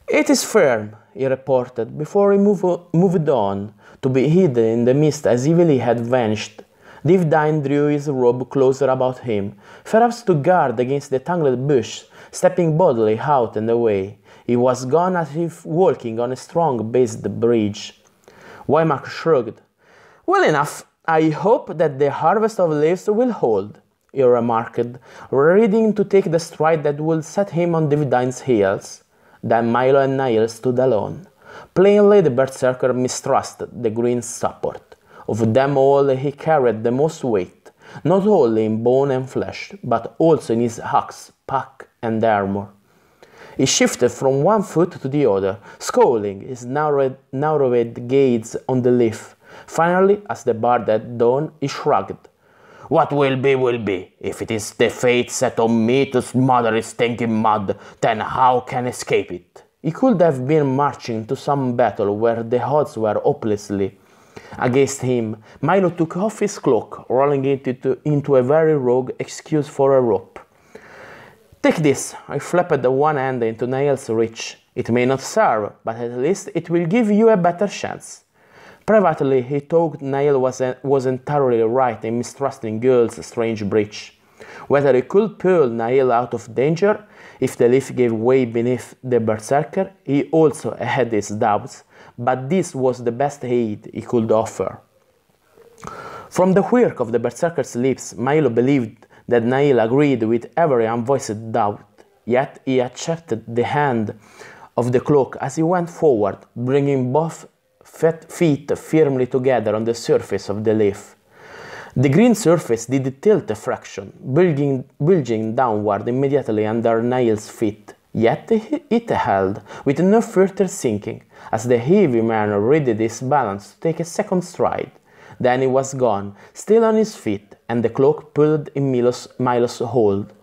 "It is firm," he reported, before he moved on, to be hidden in the mist as evilly had vanished. Divine drew his robe closer about him, perhaps to guard against the tangled bush, stepping boldly out and away. He was gone as if walking on a strong-based bridge. Wymark shrugged. "Well enough. I hope that the harvest of leaves will hold," he remarked, ready to take the stride that would set him on Divine's heels. Then Milo and Niall stood alone. Plainly the berserker mistrusted the green support. Of them all he carried the most weight, not only in bone and flesh, but also in his axe, pack, and armor. He shifted from one foot to the other, scowling, his narrowed gaze on the leaf. Finally, as the bard had done, he shrugged. "What will be, will be. If it is the fate set on me to smother its stinking mud, then how can I escape it?" He could have been marching to some battle where the odds were hopelessly against him. Milo took off his cloak, rolling it into a very rogue excuse for a rope. "Take this." I flapped one hand into Niall's reach. "It may not serve, but at least it will give you a better chance." Privately, he thought Niall was entirely right in mistrusting Gult's strange breach. Whether he could pull Niall out of danger if the leaf gave way beneath the berserker, he also had his doubts, but this was the best aid he could offer. From the quirk of the berserker's lips, Milo believed that Niall agreed with every unvoiced doubt, yet he accepted the hand of the cloak as he went forward, bringing both feet firmly together on the surface of the leaf. The green surface did tilt a fraction, bulging downward immediately under Niall's feet, yet it held, with no further sinking, as the heavy man readied his balance to take a second stride. Then he was gone, still on his feet, and the cloak pulled in Milo's hold.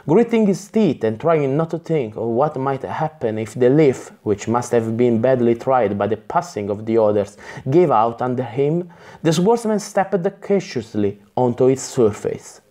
Gritting his teeth and trying not to think of what might happen if the leaf, which must have been badly tried by the passing of the others, gave out under him, the swordsman stepped cautiously onto its surface.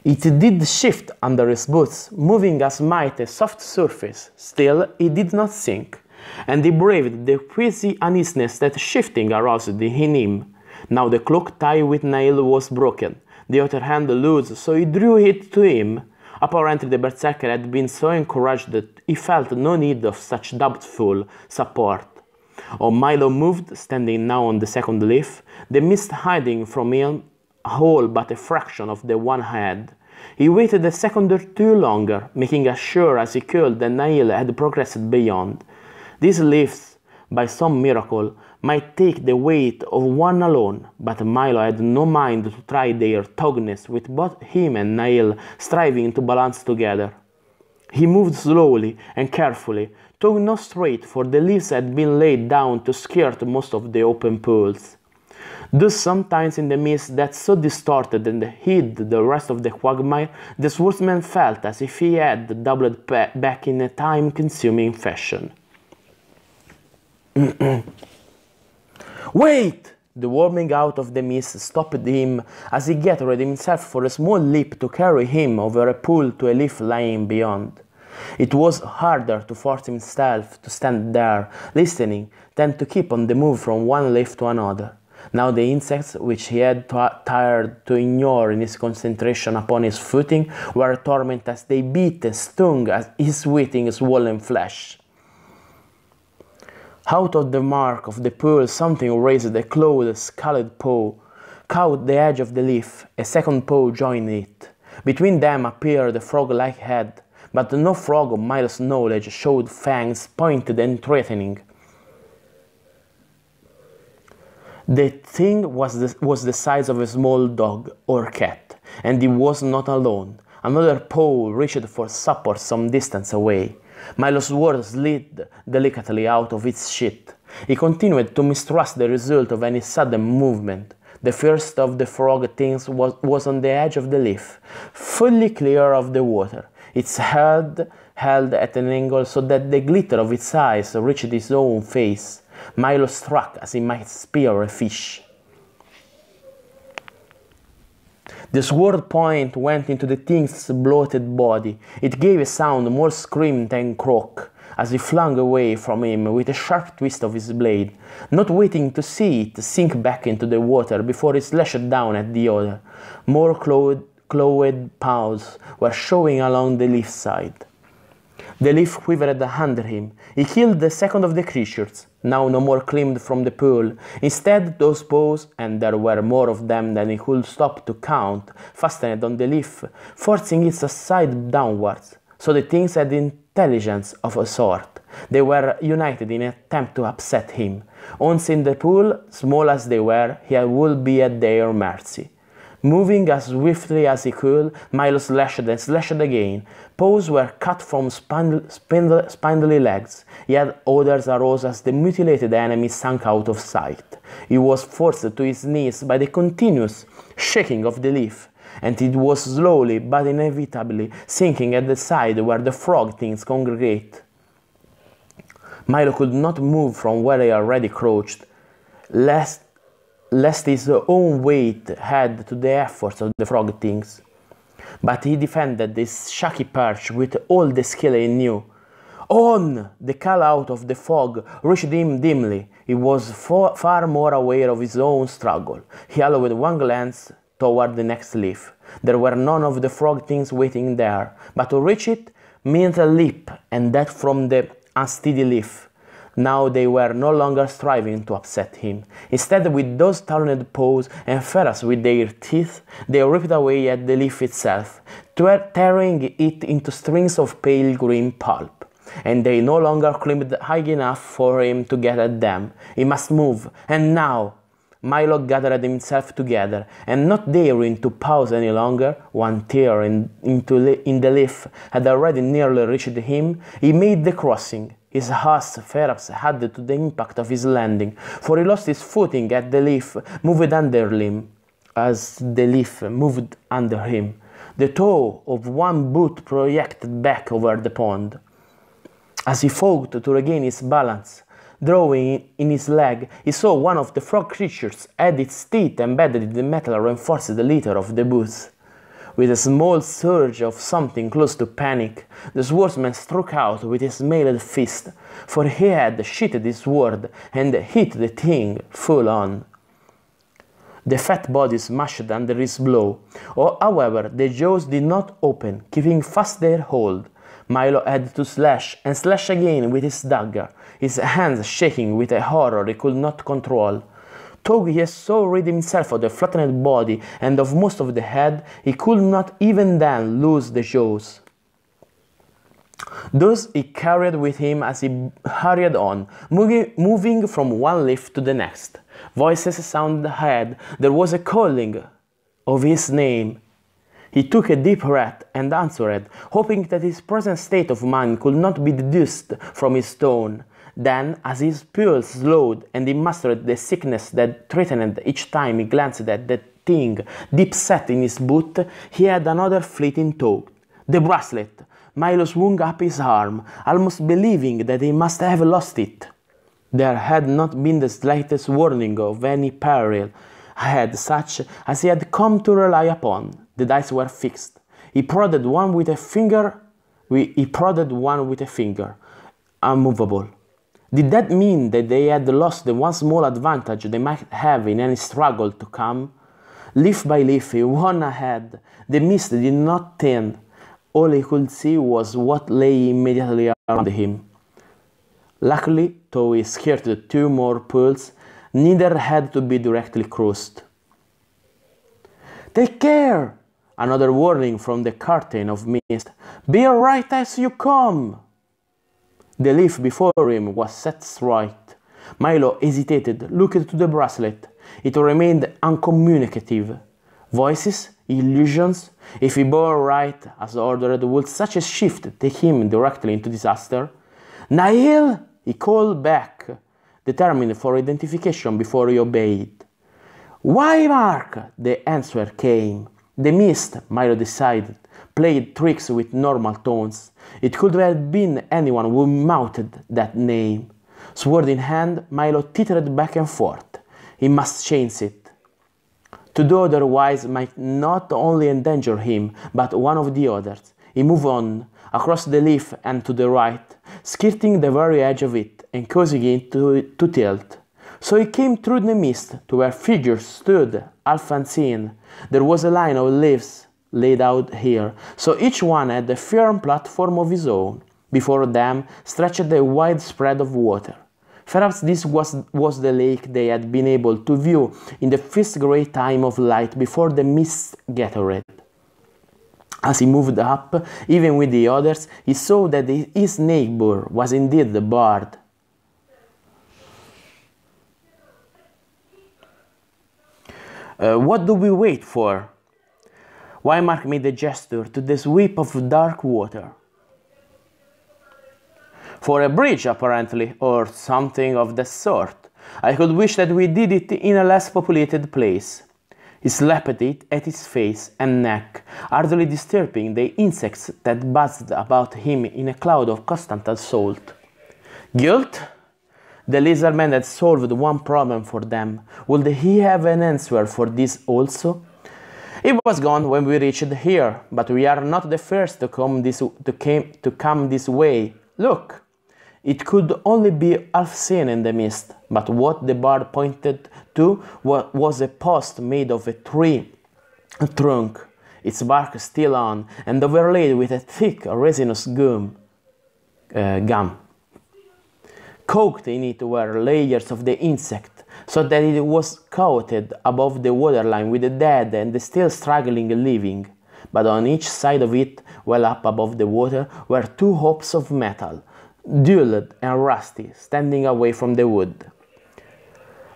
It did shift under his boots, moving as might a soft surface. Still, it did not sink, and he braved the queasy uneasiness that shifting aroused in him. Now the cloak tie with Niall was broken, the other hand loose, so he drew it to him. Apparently the berserker had been so encouraged that he felt no need of such doubtful support. Milo moved, standing now on the second leaf, the mist hiding from him all but a fraction of the one head. He waited a second or two longer, making as sure as he could that Niall had progressed beyond. These leaves, by some miracle, might take the weight of one alone, but Milo had no mind to try their toughness with both him and Niall striving to balance together. He moved slowly and carefully, took no straight, for the leaves had been laid down to skirt most of the open pools. Thus sometimes in the mist that so distorted and hid the rest of the quagmire, the swordsman felt as if he had doubled back in a time-consuming fashion. "Wait!" The warming out of the mist stopped him as he gathered himself for a small leap to carry him over a pool to a leaf lying beyond. It was harder to force himself to stand there, listening, than to keep on the move from one leaf to another. Now the insects, which he had tired to ignore in his concentration upon his footing, were a torment as they beat and stung at his waiting swollen flesh. Out of the mark of the pool something raised a clawed, scaled paw, caught the edge of the leaf, a second paw joined it. Between them appeared a frog-like head, but no frog of Milo's knowledge showed fangs pointed and threatening. The thing was the size of a small dog or cat, and he was not alone. Another paw reached for support some distance away. Milo's sword slid delicately out of its sheath. He continued to mistrust the result of any sudden movement. The first of the frog things was on the edge of the leaf, fully clear of the water, its head held at an angle so that the glitter of its eyes reached his own face. Milo struck as he might spear a fish. The sword point went into the thing's bloated body. It gave a sound more scream than croak, as he flung away from him with a sharp twist of his blade, not waiting to see it sink back into the water before he slashed down at the other. More clawed paws were showing along the leaf side. The leaf quivered under him. He killed the second of the creatures, now no more climbed from the pool. Instead, those paws, and there were more of them than he could stop to count, fastened on the leaf, forcing its side downwards. So the things had intelligence of a sort. They were united in an attempt to upset him. Once in the pool, small as they were, he would be at their mercy. Moving as swiftly as he could, Milo slashed and slashed again. Paws were cut from spindly legs, yet others arose as the mutilated enemy sank out of sight. He was forced to his knees by the continuous shaking of the leaf, and it was slowly but inevitably sinking at the side where the frog things congregate. Milo could not move from where he already crouched, lest his own weight add to the efforts of the frog things. But he defended this shaky perch with all the skill he knew. On! The call out of the fog reached him dimly. He was far more aware of his own struggle. He allowed one glance toward the next leaf. There were none of the frog things waiting there, but to reach it meant a leap, and that from the unsteady leaf. Now they were no longer striving to upset him. Instead, with those taloned paws and ferrous with their teeth, they ripped away at the leaf itself, tearing it into strings of pale green pulp. And they no longer climbed high enough for him to get at them. He must move, and now! Milo gathered himself together, and not daring to pause any longer, one tear in the leaf had already nearly reached him, he made the crossing. His horse perhaps added to the impact of his landing, for he lost his footing as the leaf moved under him. The toe of one boot projected back over the pond. As he fought to regain his balance, drawing in his leg, he saw one of the frog creatures had its teeth embedded in the metal reinforced leather of the boots. With a small surge of something close to panic, the swordsman struck out with his mailed fist, for he had sheathed his sword and hit the thing full on. The fat body smashed under his blow. However, the jaws did not open, keeping fast their hold. Milo had to slash and slash again with his dagger, his hands shaking with a horror he could not control. Though he so rid himself of the flattened body and of most of the head, he could not even then lose the jaws. Thus he carried with him as he hurried on, moving from one leaf to the next. Voices sounded ahead. There was a calling of his name. He took a deep breath and answered, hoping that his present state of mind could not be deduced from his tone. Then, as his pulse slowed and he mastered the sickness that threatened each time he glanced at the thing deep set in his boot, he had another fleeting thought. The bracelet! Milo swung up his arm, almost believing that he must have lost it. There had not been the slightest warning of any peril ahead, such as he had come to rely upon. The dice were fixed. He prodded one with a finger He prodded one with a finger, unmovable. Did that mean that they had lost the one small advantage they might have in any struggle to come? Leaf by leaf he won ahead. The mist did not thin. All he could see was what lay immediately around him. Luckily, though he skirted 2 more pools, neither had to be directly crossed. "Take care!" Another warning from the curtain of mist. "Be right as you come!" The leaf before him was set straight. Milo hesitated, looked to the bracelet. It remained uncommunicative. Voices? Illusions? If he bore right as ordered, would such a shift take him directly into disaster? "Niall!" he called back, determined for identification before he obeyed. "Why, Mark?" the answer came. The mist, Milo decided, played tricks with normal tones. It could have been anyone who mouthed that name. Sword in hand, Milo tittered back and forth. He must change it. To do otherwise might not only endanger him, but one of the others. He moved on, across the leaf and to the right, skirting the very edge of it and causing it to tilt. So he came through the mist to where figures stood, half unseen. There was a line of leaves laid out here, so each one had a firm platform of his own. Before them stretched a wide spread of water. Perhaps this was the lake they had been able to view in the first great time of light before the mist gathered. As he moved up, even with the others, he saw that his neighbor was indeed the bard. What do we wait for? Wymark made a gesture to the sweep of dark water. For a bridge, apparently, or something of that sort. I could wish that we did it in a less populated place. He slapped it at his face and neck, hardly disturbing the insects that buzzed about him in a cloud of constant assault. Guilt? The lizardman had solved one problem for them. Would he have an answer for this also? It was gone when we reached here, but we are not the first to come this way. Look! It could only be half seen in the mist, but what the bard pointed to was a post made of a tree trunk, its bark still on, and overlaid with a thick resinous gum. Coated in it were layers of the insect, so that it was coated above the waterline with the dead and the still struggling living. But on each side of it, well up above the water, were 2 hopes of metal, dulled and rusty, standing away from the wood.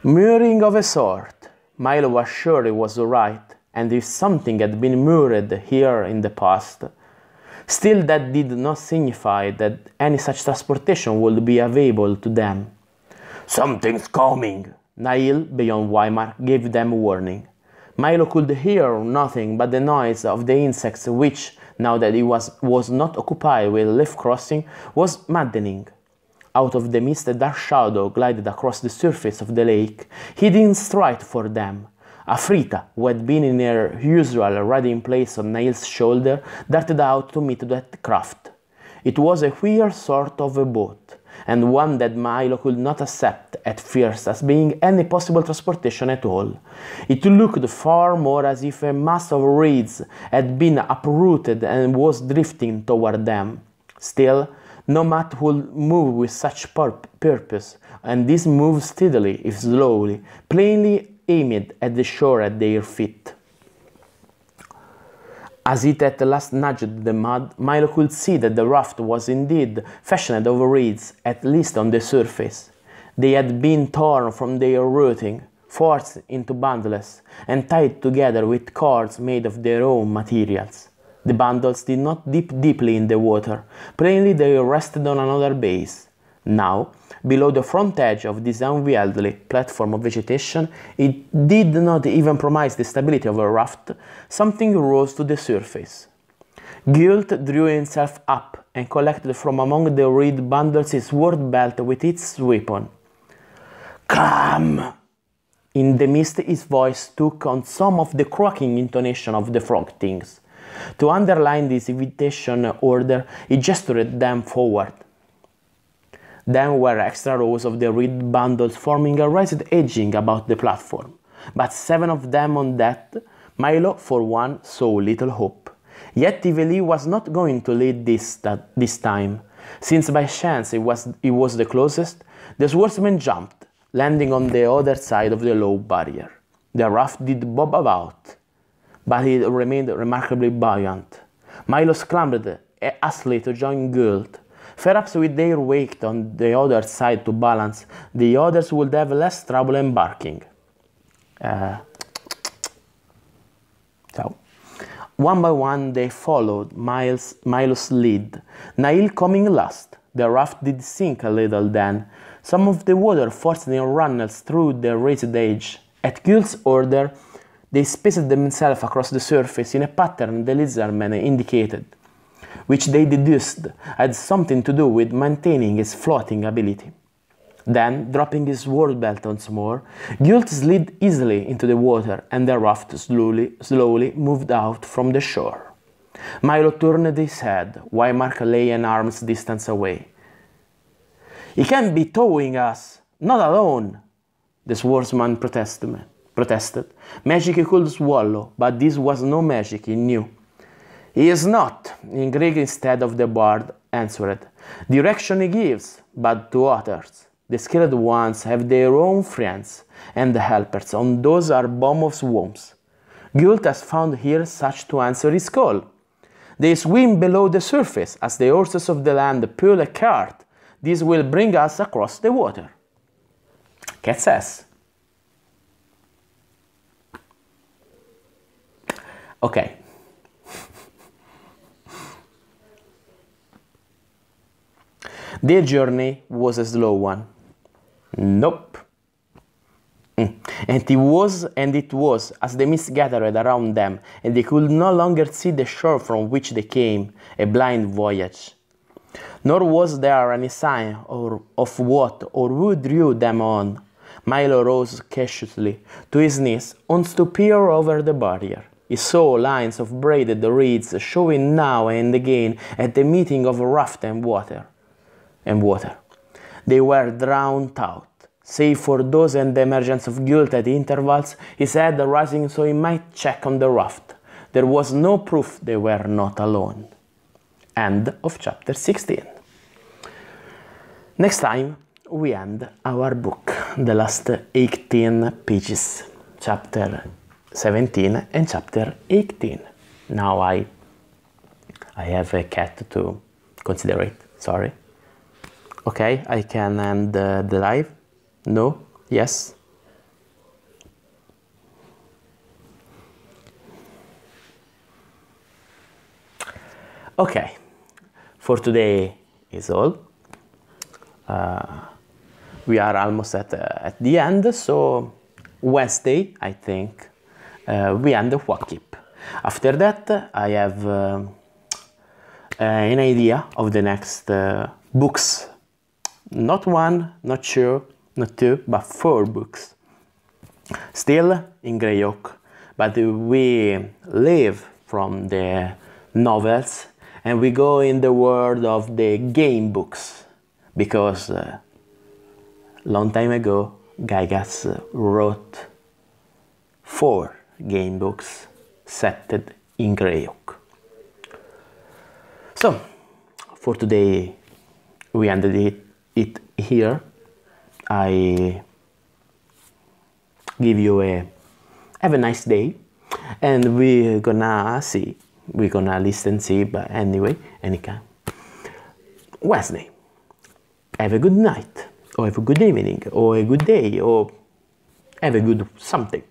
Mooring of a sort. Milo was sure he was right, and if something had been moored here in the past. Still, that did not signify that any such transportation would be available to them. "Something's coming!" Niall, beyond Wymark, gave them warning. Milo could hear nothing but the noise of the insects which, now that he was not occupied with leaf crossing, was maddening. Out of the mist a dark shadow glided across the surface of the lake, heading straight for them. Afrita, who had been in her usual riding place on Niall's shoulder, darted out to meet that craft. It was a queer sort of a boat, and one that Milo could not accept at first as being any possible transportation at all. It looked far more as if a mass of reeds had been uprooted and was drifting toward them. Still, nomad would move with such purpose, and this moved steadily, if slowly, plainly aimed at the shore at their feet. As it at last nudged the mud, Milo could see that the raft was indeed fashioned of reeds, at least on the surface. They had been torn from their rooting, forced into bundles, and tied together with cords made of their own materials. The bundles did not dip deeply in the water. Plainly they rested on another base. Now, below the front edge of this unwieldy platform of vegetation, it did not even promise the stability of a raft. Something rose to the surface. Guilt drew himself up and collected from among the reed bundles his sword belt with its weapon. "Come!" In the mist his voice took on some of the croaking intonation of the frog things. To underline this invitation order, he gestured them forward. Then were extra rows of the reed bundles forming a raised edging about the platform. But 7 of them on that, Milo, for one, saw little hope. Yet Tivoli was not going to lead this time. Since by chance he was the closest, the swordsman jumped, landing on the other side of the low barrier. The raft did bob about, but he remained remarkably buoyant. Milo scrambled hastily to join Gult. Perhaps with their weight on the other side to balance, the others would have less trouble embarking. So, one by one they followed Milo's lead, Nail coming last. The raft did sink a little then, some of the water forcing their runnels through the raised edge. At Gult's order, they spaced themselves across the surface in a pattern the lizardman indicated, which they deduced had something to do with maintaining his floating ability. Then, dropping his sword belt once more, Gult slid easily into the water and the raft slowly moved out from the shore. Milo turned his head, while Mark lay an arm's distance away. "He can't be towing us, not alone," the swordsman protested. Magic he could swallow, but this was no magic, he knew. "He is not," in Greek instead of the bard answered. "Direction he gives, but to others. The skilled ones have their own friends and helpers on those are bomb of swamps. Gult has found here such to answer his call. They swim below the surface as the horses of the land pull a cart. This will bring us across the water." Cat says. Okay. Their journey was a slow one. Nope. And it was as the mist gathered around them, and they could no longer see the shore from which they came, a blind voyage. Nor was there any sign of what or who drew them on. Milo rose cautiously to his knees, to peer over the barrier. He saw lines of braided reeds showing now and again at the meeting of raft and water. They were drowned out, save for those and the emergence of Gult at intervals, his head rising so he might check on the raft. There was no proof they were not alone. End of chapter 16. Next time we end our book, the last 18 pages, chapter 17 and chapter 18. Now I have a cat to consider, sorry. Okay, I can end the live. No? Yes? Okay, for today is all. We are almost at the end, so Wednesday, I think, we end the Quag keep. After that, I have an idea of the next books. Not 1, not 2, not 2, but 4 books. Still in Grey Oak, but we leave from the novels and we go in the world of the game books, because long time ago Gygax wrote 4 game books set in Grey Oak. So for today we ended it here. I give you have a nice day, and we're gonna listen, see, but anyway, anytime. Wednesday. Have a good night, or have a good evening, or a good day, or have a good something.